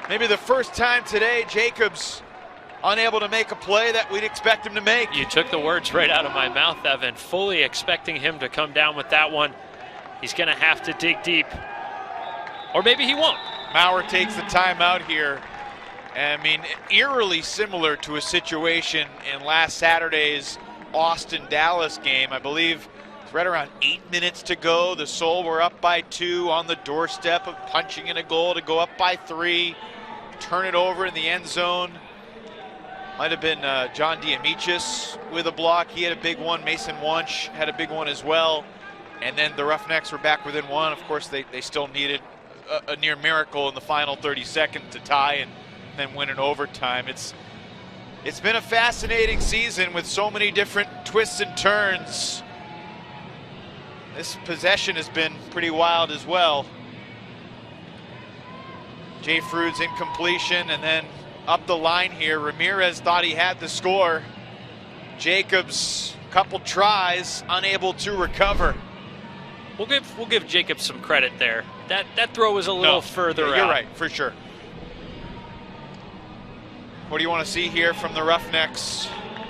Maybe the first time today, Jacobs unable to make a play that we'd expect him to make. You took the words right out of my mouth, Evan. Fully expecting him to come down with that one. He's going to have to dig deep. Or maybe he won't. Maurer takes the timeout here. I mean, eerily similar to a situation in last Saturday's Austin-Dallas game. I believe it's right around 8 minutes to go. The Soul were up by 2 on the doorstep of punching in a goal to go up by 3. Turn it over in the end zone. Might have been John Diamichis with a block. He had a big one. Mason Wunsch had a big one as well. And then the Roughnecks were back within 1. Of course, they still needed a near miracle in the final 30 seconds to tie and then win in overtime. It's been a fascinating season with so many different twists and turns. This possession has been pretty wild as well. Jay Frood's incompletion, and then up the line here, Ramirez thought he had the score. Jacobs, couple tries, unable to recover. We'll give Jacobs some credit there. That throw was a little further out. You're right, for sure. What do you want to see here from the Roughnecks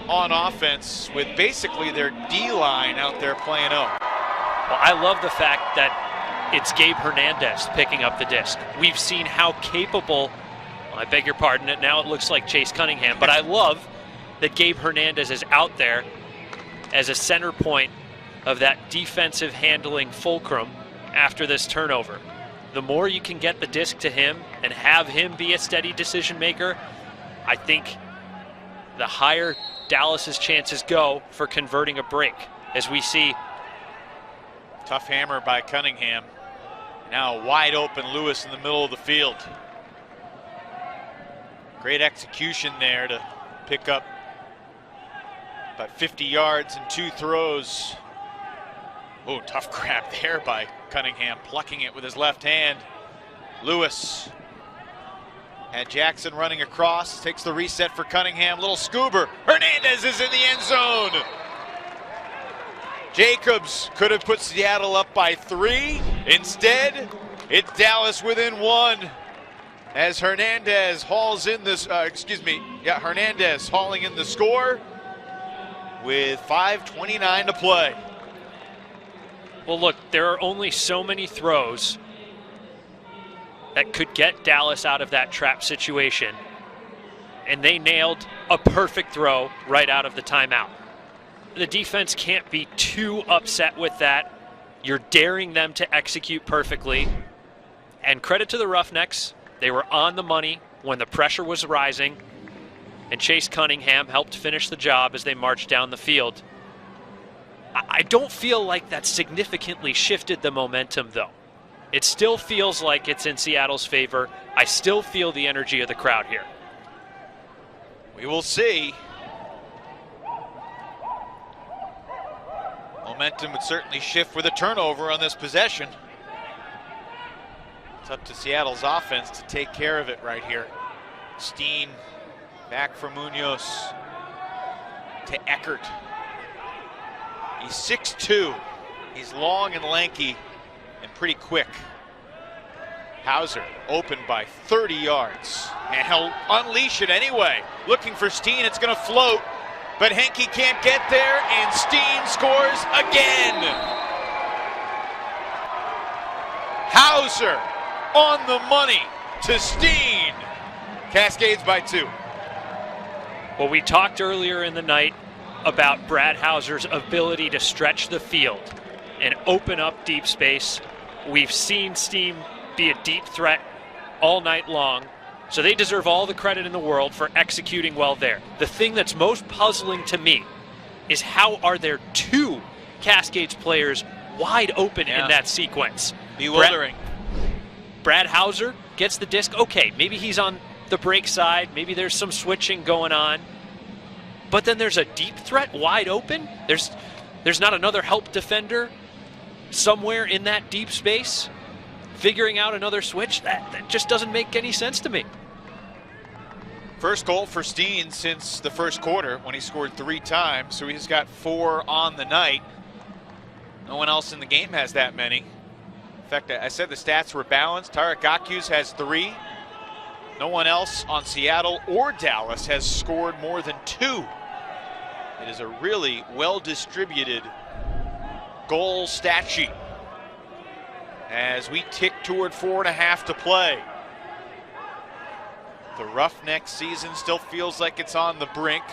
on offense with basically their D-line out there playing out? Well, I love the fact that it's Gabe Hernandez picking up the disc. We've seen how capable, I beg your pardon, now it looks like Chase Cunningham, but I love that Gabe Hernandez is out there as a center point of that defensive handling fulcrum after this turnover. The more you can get the disc to him and have him be a steady decision maker, I think the higher Dallas's chances go for converting a break, as we see. Tough hammer by Cunningham. Now wide open Lewis in the middle of the field. Great execution there to pick up about 50 yards and 2 throws. Oh, tough grab there by Cunningham, plucking it with his left hand. Lewis had Jackson running across, takes the reset for Cunningham, little scoober. Hernandez is in the end zone. Jacobs could have put Seattle up by 3. Instead, it's Dallas within 1. As Hernandez hauls in this, Hernandez hauling in the score with 5:29 to play. Well, look, there are only so many throws that could get Dallas out of that trap situation, and they nailed a perfect throw right out of the timeout. The defense can't be too upset with that. You're daring them to execute perfectly, and credit to the Roughnecks. They were on the money when the pressure was rising, and Chase Cunningham helped finish the job as they marched down the field. I don't feel like that significantly shifted the momentum, though. It still feels like it's in Seattle's favor. I still feel the energy of the crowd here. We will see. Momentum would certainly shift with a turnover on this possession. It's up to Seattle's offense to take care of it right here. Steen back for Munoz to Eckert. He's 6'2". He's long and lanky and pretty quick. Hauser open by 30 yards, and he'll unleash it anyway. Looking for Steen, it's going to float, but Henke can't get there, and Steen scores again. Hauser on the money to Steen. Cascades by 2. Well, we talked earlier in the night about Brad Hauser's ability to stretch the field and open up deep space. We've seen Steen be a deep threat all night long, so they deserve all the credit in the world for executing well there. The thing that's most puzzling to me is how are there 2 Cascades players wide open in that sequence? Bewildering. Brad Hauser gets the disc. Okay, maybe he's on the break side. Maybe there's some switching going on. But then there's a deep threat wide open. There's not another help defender somewhere in that deep space figuring out another switch. That just doesn't make any sense to me. First goal for Steen since the first quarter when he scored 3 times. So he's got 4 on the night. No one else in the game has that many. In fact, I said the stats were balanced. Tarek Gakus has 3. No one else on Seattle or Dallas has scored more than 2. It is a really well-distributed goal stat sheet as we tick toward 4.5 to play. The Roughnecks season still feels like it's on the brink.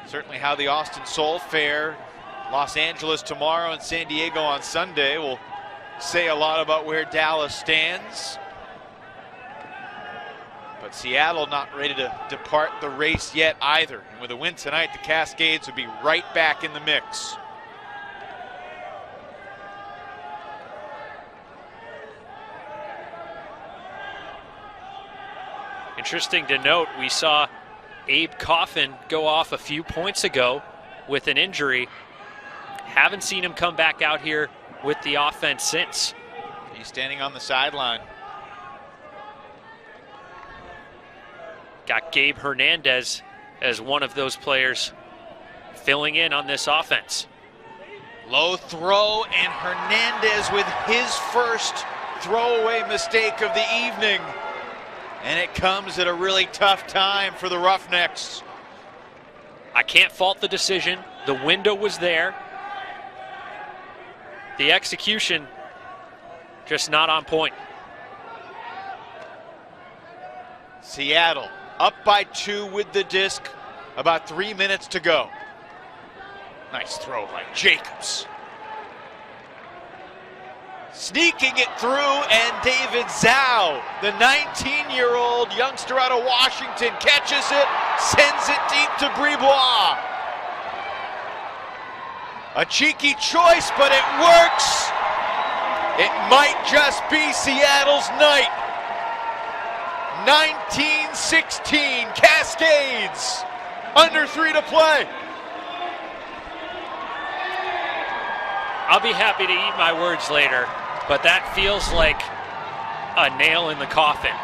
Certainly how the Austin Soul fare, Los Angeles tomorrow and San Diego on Sunday will say a lot about where Dallas stands. But Seattle not ready to depart the race yet either. And with a win tonight, the Cascades would be right back in the mix. Interesting to note, we saw Abe Coffin go off a few points ago with an injury. Haven't seen him come back out here with the offense since. He's standing on the sideline. Got Gabe Hernandez as one of those players filling in on this offense. Low throw, and Hernandez with his first throwaway mistake of the evening. And it comes at a really tough time for the Roughnecks. I can't fault the decision. The window was there. The execution, just not on point. Seattle up by 2 with the disc. About 3 minutes to go. Nice throw by Jacobs. Sneaking it through, and David Zhao, the 19-year-old youngster out of Washington, catches it, sends it deep to Bribois. A cheeky choice, but it works. It might just be Seattle's night. 19-16, Cascades, under 3 to play. I'll be happy to eat my words later, but that feels like a nail in the coffin.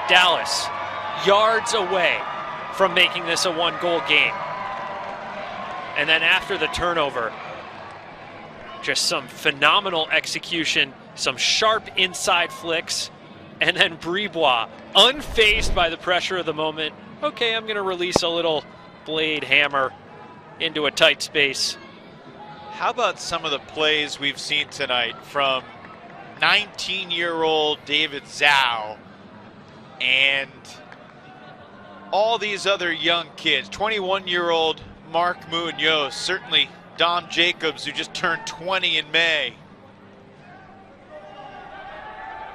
Dallas, yards away from making this a 1-goal game. And then after the turnover, just some phenomenal execution, some sharp inside flicks, and then Bribois, unfazed by the pressure of the moment. Okay, I'm going to release a little blade hammer into a tight space. How about some of the plays we've seen tonight from 19-year-old David Zhao and all these other young kids? 21-year-old Mark Munoz, certainly Dom Jacobs, who just turned 20 in May.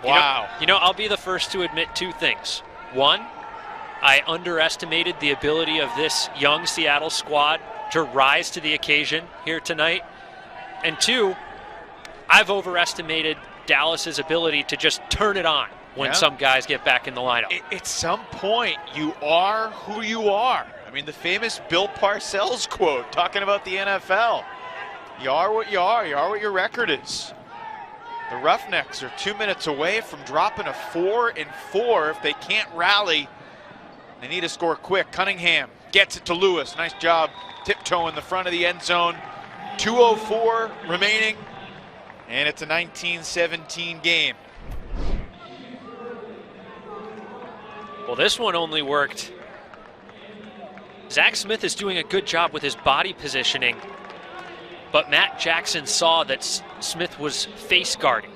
Wow. You know, I'll be the first to admit two things. One, I underestimated the ability of this young Seattle squad to rise to the occasion here tonight. And two, I've overestimated Dallas's ability to just turn it on when some guys get back in the lineup. At some point, you are who you are. I mean, the famous Bill Parcells quote talking about the NFL. You are what you are. You are what your record is. The Roughnecks are 2 minutes away from dropping a 4-4 if they can't rally. They need to score quick. Cunningham gets it to Lewis. Nice job tiptoeing the front of the end zone. 2:04 remaining, and it's a 19-17 game. Well, this one only worked. Zack Smith is doing a good job with his body positioning, but Matt Jackson saw that Smith was face guarding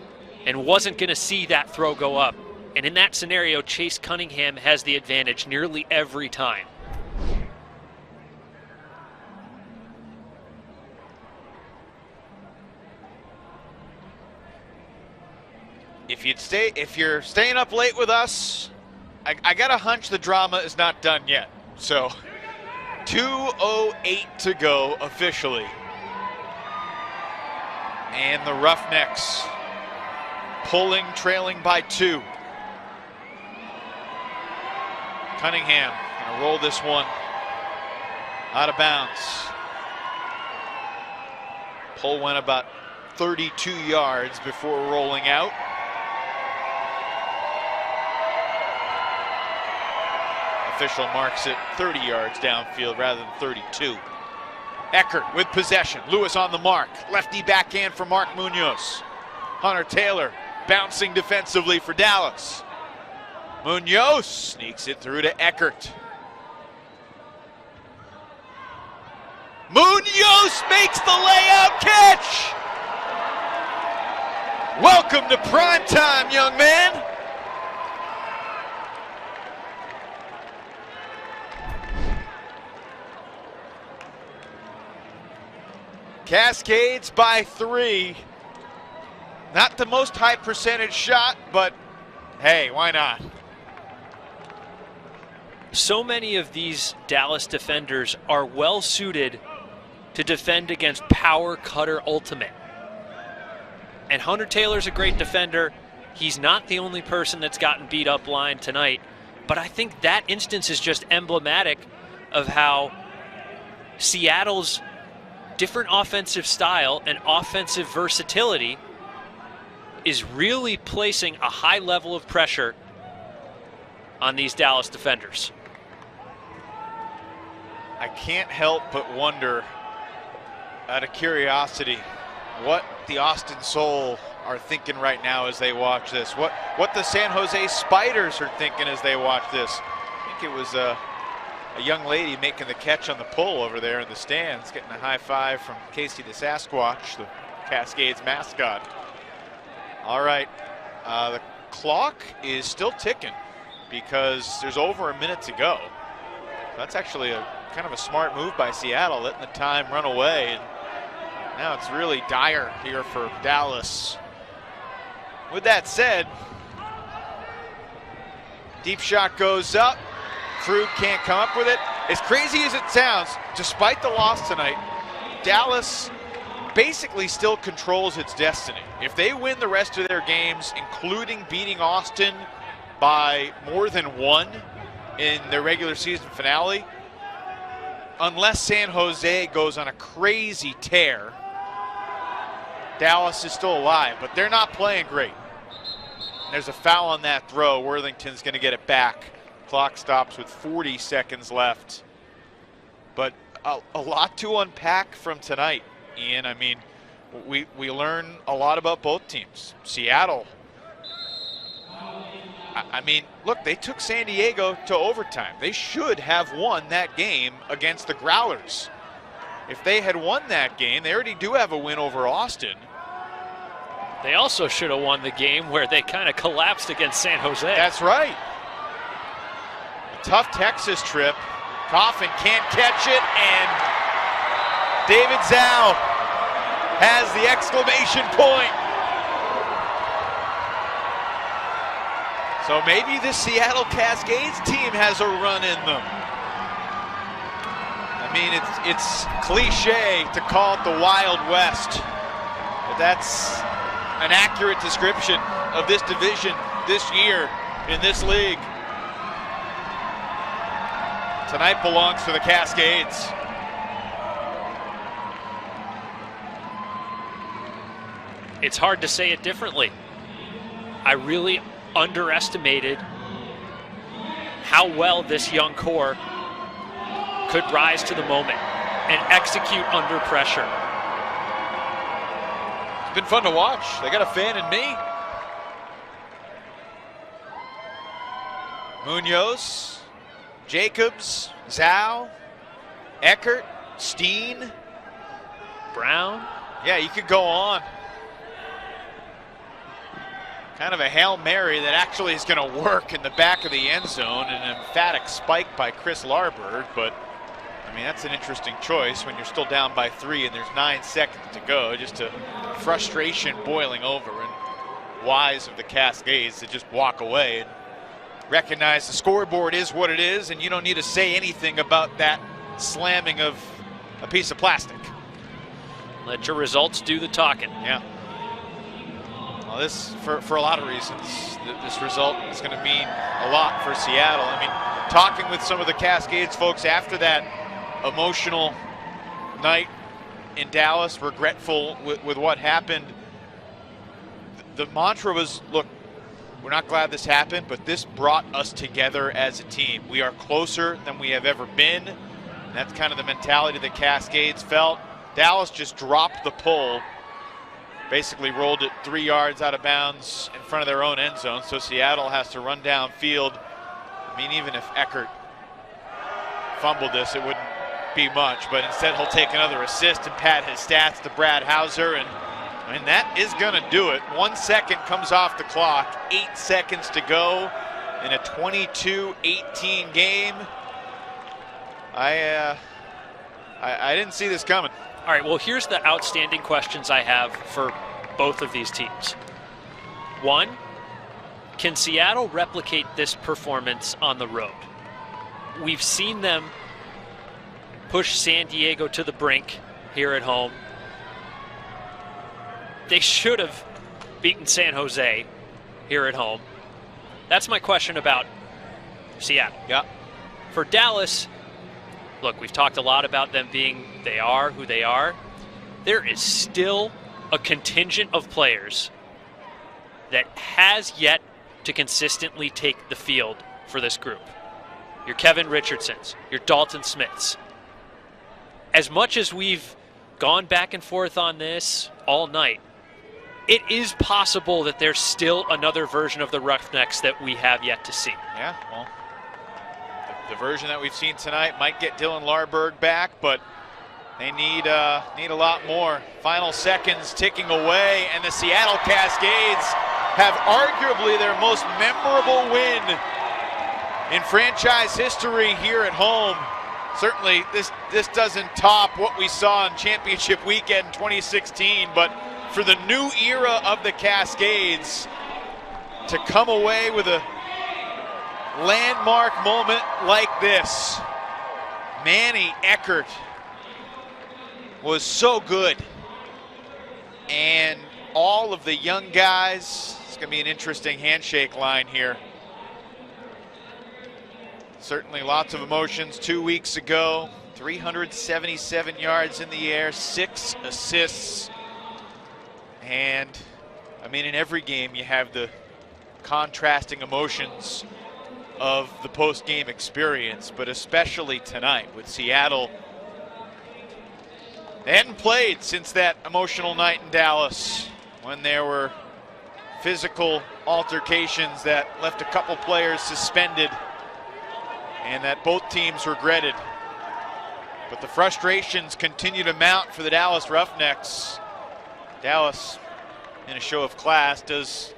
and wasn't going to see that throw go up. And in that scenario, Chase Cunningham has the advantage nearly every time. If you're staying up late with us, I got a hunch the drama is not done yet. So 2:08 to go officially. And the Roughnecks trailing by 2. Cunningham gonna roll this one out of bounds. Pull went about 32 yards before rolling out. Official marks it 30 yards downfield rather than 32. Eckert with possession. Lewis on the mark. Lefty backhand for Mark Munoz. Hunter Taylor bouncing defensively for Dallas. Munoz sneaks it through to Eckert. Munoz makes the layout catch. Welcome to prime time, young man. Cascades by 3. Not the most high percentage shot, but hey, why not? So many of these Dallas defenders are well suited to defend against power cutter ultimate. And Hunter Taylor's a great defender. He's not the only person that's gotten beat up line tonight, but I think that instance is just emblematic of how Seattle's different offensive style and offensive versatility is really placing a high level of pressure on these Dallas defenders. I can't help but wonder, out of curiosity, what the Austin Soul are thinking right now as they watch this. What the San Jose Spiders are thinking as they watch this. I think it was a young lady making the catch on the pull over there in the stands, getting a high five from Casey the Sasquatch, the Cascades mascot. All right, the clock is still ticking because there's over a minute to go. That's actually a kind of a smart move by Seattle, letting the time run away. And Now it's really dire here for Dallas. With that said, deep shot goes up. Krug can't come up with it. As crazy as it sounds, despite the loss tonight, Dallas basically still controls its destiny. If they win the rest of their games, including beating Austin by more than 1 in their regular season finale, unless San Jose goes on a crazy tear, Dallas is still alive, but they're not playing great. And there's a foul on that throw. Worthington's going to get it back. Clock stops with 40 seconds left. But a lot to unpack from tonight, Ian. I mean, we learn a lot about both teams. Seattle, I mean, look, they took San Diego to overtime. They should have won that game against the Growlers. If they had won that game, they already do have a win over Austin. They also should have won the game where they kind of collapsed against San Jose. That's right. A tough Texas trip. Coffin can't catch it, and David Zhao has the exclamation point. So maybe the Seattle Cascades team has a run in them. I mean, it's cliche to call it the Wild West, but that's an accurate description of this division this year in this league. Tonight belongs to the Cascades. It's hard to say it differently. I really underestimated how well this young core could rise to the moment and execute under pressure. It's been fun to watch. They got a fan in me. Munoz, Jacobs, Zhao, Eckert, Steen, Brown. Yeah, you could go on. Kind of a Hail Mary that actually is going to work in the back of the end zone, and an emphatic spike by Chris Larberg, but I mean, that's an interesting choice when you're still down by 3 and there's 9 seconds to go. Just a frustration boiling over, and wise of the Cascades to just walk away and recognize the scoreboard is what it is, and you don't need to say anything about that slamming of a piece of plastic. Let your results do the talking. Yeah. Well, this, for a lot of reasons, this result is going to mean a lot for Seattle. I mean, talking with some of the Cascades folks after that emotional night in Dallas, regretful with what happened, the mantra was, look, we're not glad this happened, but this brought us together as a team. We are closer than we have ever been. And that's kind of the mentality the Cascades felt. Dallas just dropped the pull, basically rolled it 3 yards out of bounds in front of their own end zone, so Seattle has to run downfield. I mean, even if Eckert fumbled this, it wouldn't be much, but instead he'll take another assist and pad his stats to Brad Hauser, and that is going to do it. 1 second comes off the clock, 8 seconds to go in a 22-18 game. I didn't see this coming. All right, well, here's the outstanding questions I have for both of these teams. One, can Seattle replicate this performance on the road? We've seen them push San Diego to the brink here at home. They should have beaten San Jose here at home. That's my question about Seattle. Yeah. For Dallas, look, we've talked a lot about them being they are who they are. There is still a contingent of players that has yet to consistently take the field for this group. Your Kevin Richardsons, your Dalton Smiths. As much as we've gone back and forth on this all night, it is possible that there's still another version of the Roughnecks that we have yet to see. Yeah, well, the version that we've seen tonight might get Dylan Larberg back, but they need a lot more. Final seconds ticking away, and the Seattle Cascades have arguably their most memorable win in franchise history here at home. Certainly, this doesn't top what we saw in championship weekend in 2016, but for the new era of the Cascades to come away with a landmark moment like this. Manny Eckert was so good, and all of the young guys, it's going to be an interesting handshake line here. Certainly lots of emotions 2 weeks ago. 377 yards in the air, 6 assists. And, I mean, in every game you have the contrasting emotions of the post-game experience, but especially tonight with Seattle. They hadn't played since that emotional night in Dallas when there were physical altercations that left a couple players suspended and that both teams regretted. But the frustrations continue to mount for the Dallas Roughnecks. Dallas, in a show of class, does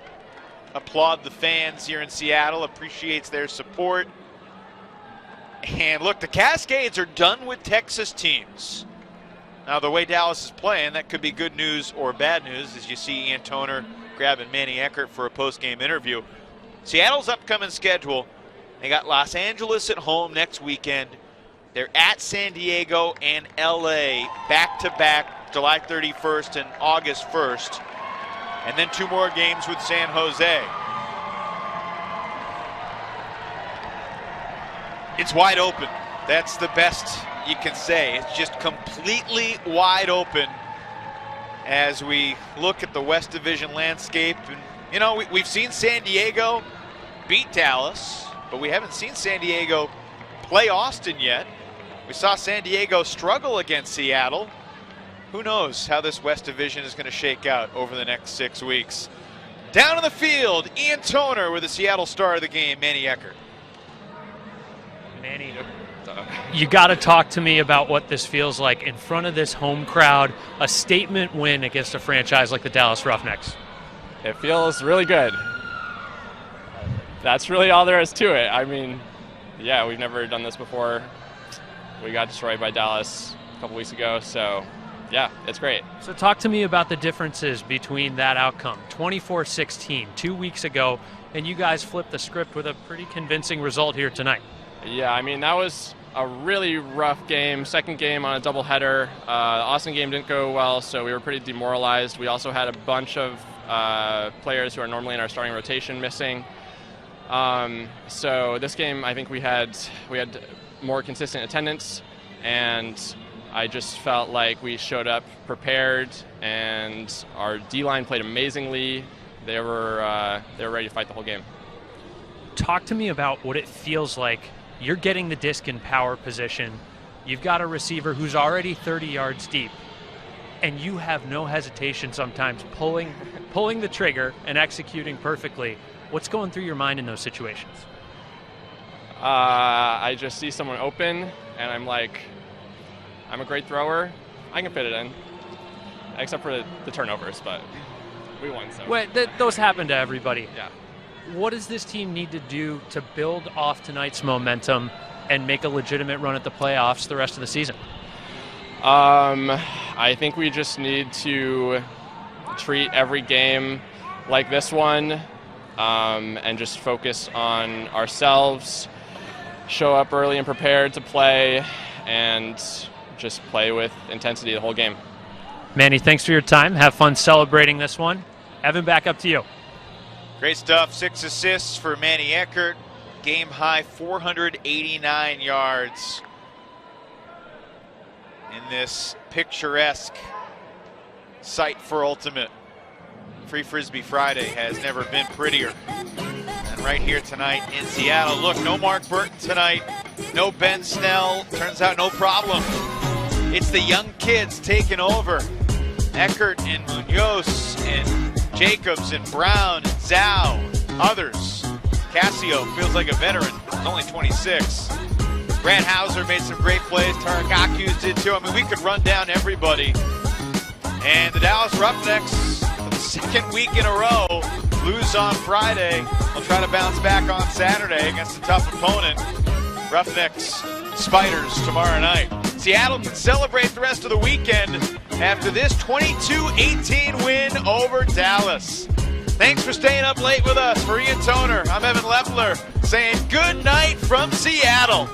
applaud the fans here in Seattle, appreciates their support. And look, the Cascades are done with Texas teams. Now, the way Dallas is playing, that could be good news or bad news, as you see Ian Toner grabbing Manny Eckert for a post-game interview. Seattle's upcoming schedule, they got Los Angeles at home next weekend. They're at San Diego and LA back-to-back, July 31st and August 1st. And then 2 more games with San Jose. It's wide open. That's the best you can say. It's just completely wide open as we look at the West Division landscape. And, you know, we've seen San Diego beat Dallas, but we haven't seen San Diego play Austin yet. We saw San Diego struggle against Seattle. Who knows how this West Division is going to shake out over the next 6 weeks. Down on the field, Ian Toner with the Seattle star of the game, Manny Eckert. Manny, you got to talk to me about what this feels like in front of this home crowd, a statement win against a franchise like the Dallas Roughnecks. It feels really good. That's really all there is to it. I mean, yeah, we've never done this before. We got destroyed by Dallas a couple weeks ago, so yeah, it's great. So talk to me about the differences between that outcome, 24-16, 2 weeks ago, and you guys flipped the script with a pretty convincing result here tonight. Yeah, I mean, that was a really rough game, second game on a doubleheader. The Austin game didn't go well, so we were pretty demoralized. We also had a bunch of players who are normally in our starting rotation missing. So this game, I think we had more consistent attendance, and I just felt like we showed up prepared, and our D-line played amazingly. They were ready to fight the whole game. Talk to me about what it feels like. You're getting the disc in power position. You've got a receiver who's already 30 yards deep, and you have no hesitation sometimes pulling the trigger and executing perfectly. What's going through your mind in those situations? I just see someone open, and I'm like, I'm a great thrower. I can fit it in, except for the turnovers, but we won. So. Well, those happen to everybody. Yeah. What does this team need to do to build off tonight's momentum and make a legitimate run at the playoffs the rest of the season? I think we just need to treat every game like this one, and just focus on ourselves, show up early and prepared to play, and just play with intensity the whole game. Manny, thanks for your time. Have fun celebrating this one. Evan, back up to you. Great stuff. 6 assists for Manny Eckert. Game high 489 yards in this picturesque site for Ultimate. Free Frisbee Friday has never been prettier. And right here tonight in Seattle. Look, no Mark Burton tonight. No Ben Snell. Turns out no problem. It's the young kids taking over. Eckert and Munoz and Jacobs and Brown and Zhao, others. Casio feels like a veteran, only 26. Brad Hauser made some great plays. Taragaku did too. I mean, we could run down everybody. And the Dallas Roughnecks, for the second week in a row, lose on Friday. They'll try to bounce back on Saturday against a tough opponent. Roughnecks Spiders tomorrow night. Seattle can celebrate the rest of the weekend after this 22-18 win over Dallas. Thanks for staying up late with us. For Ian Toner, I'm Evan Leffler saying good night from Seattle.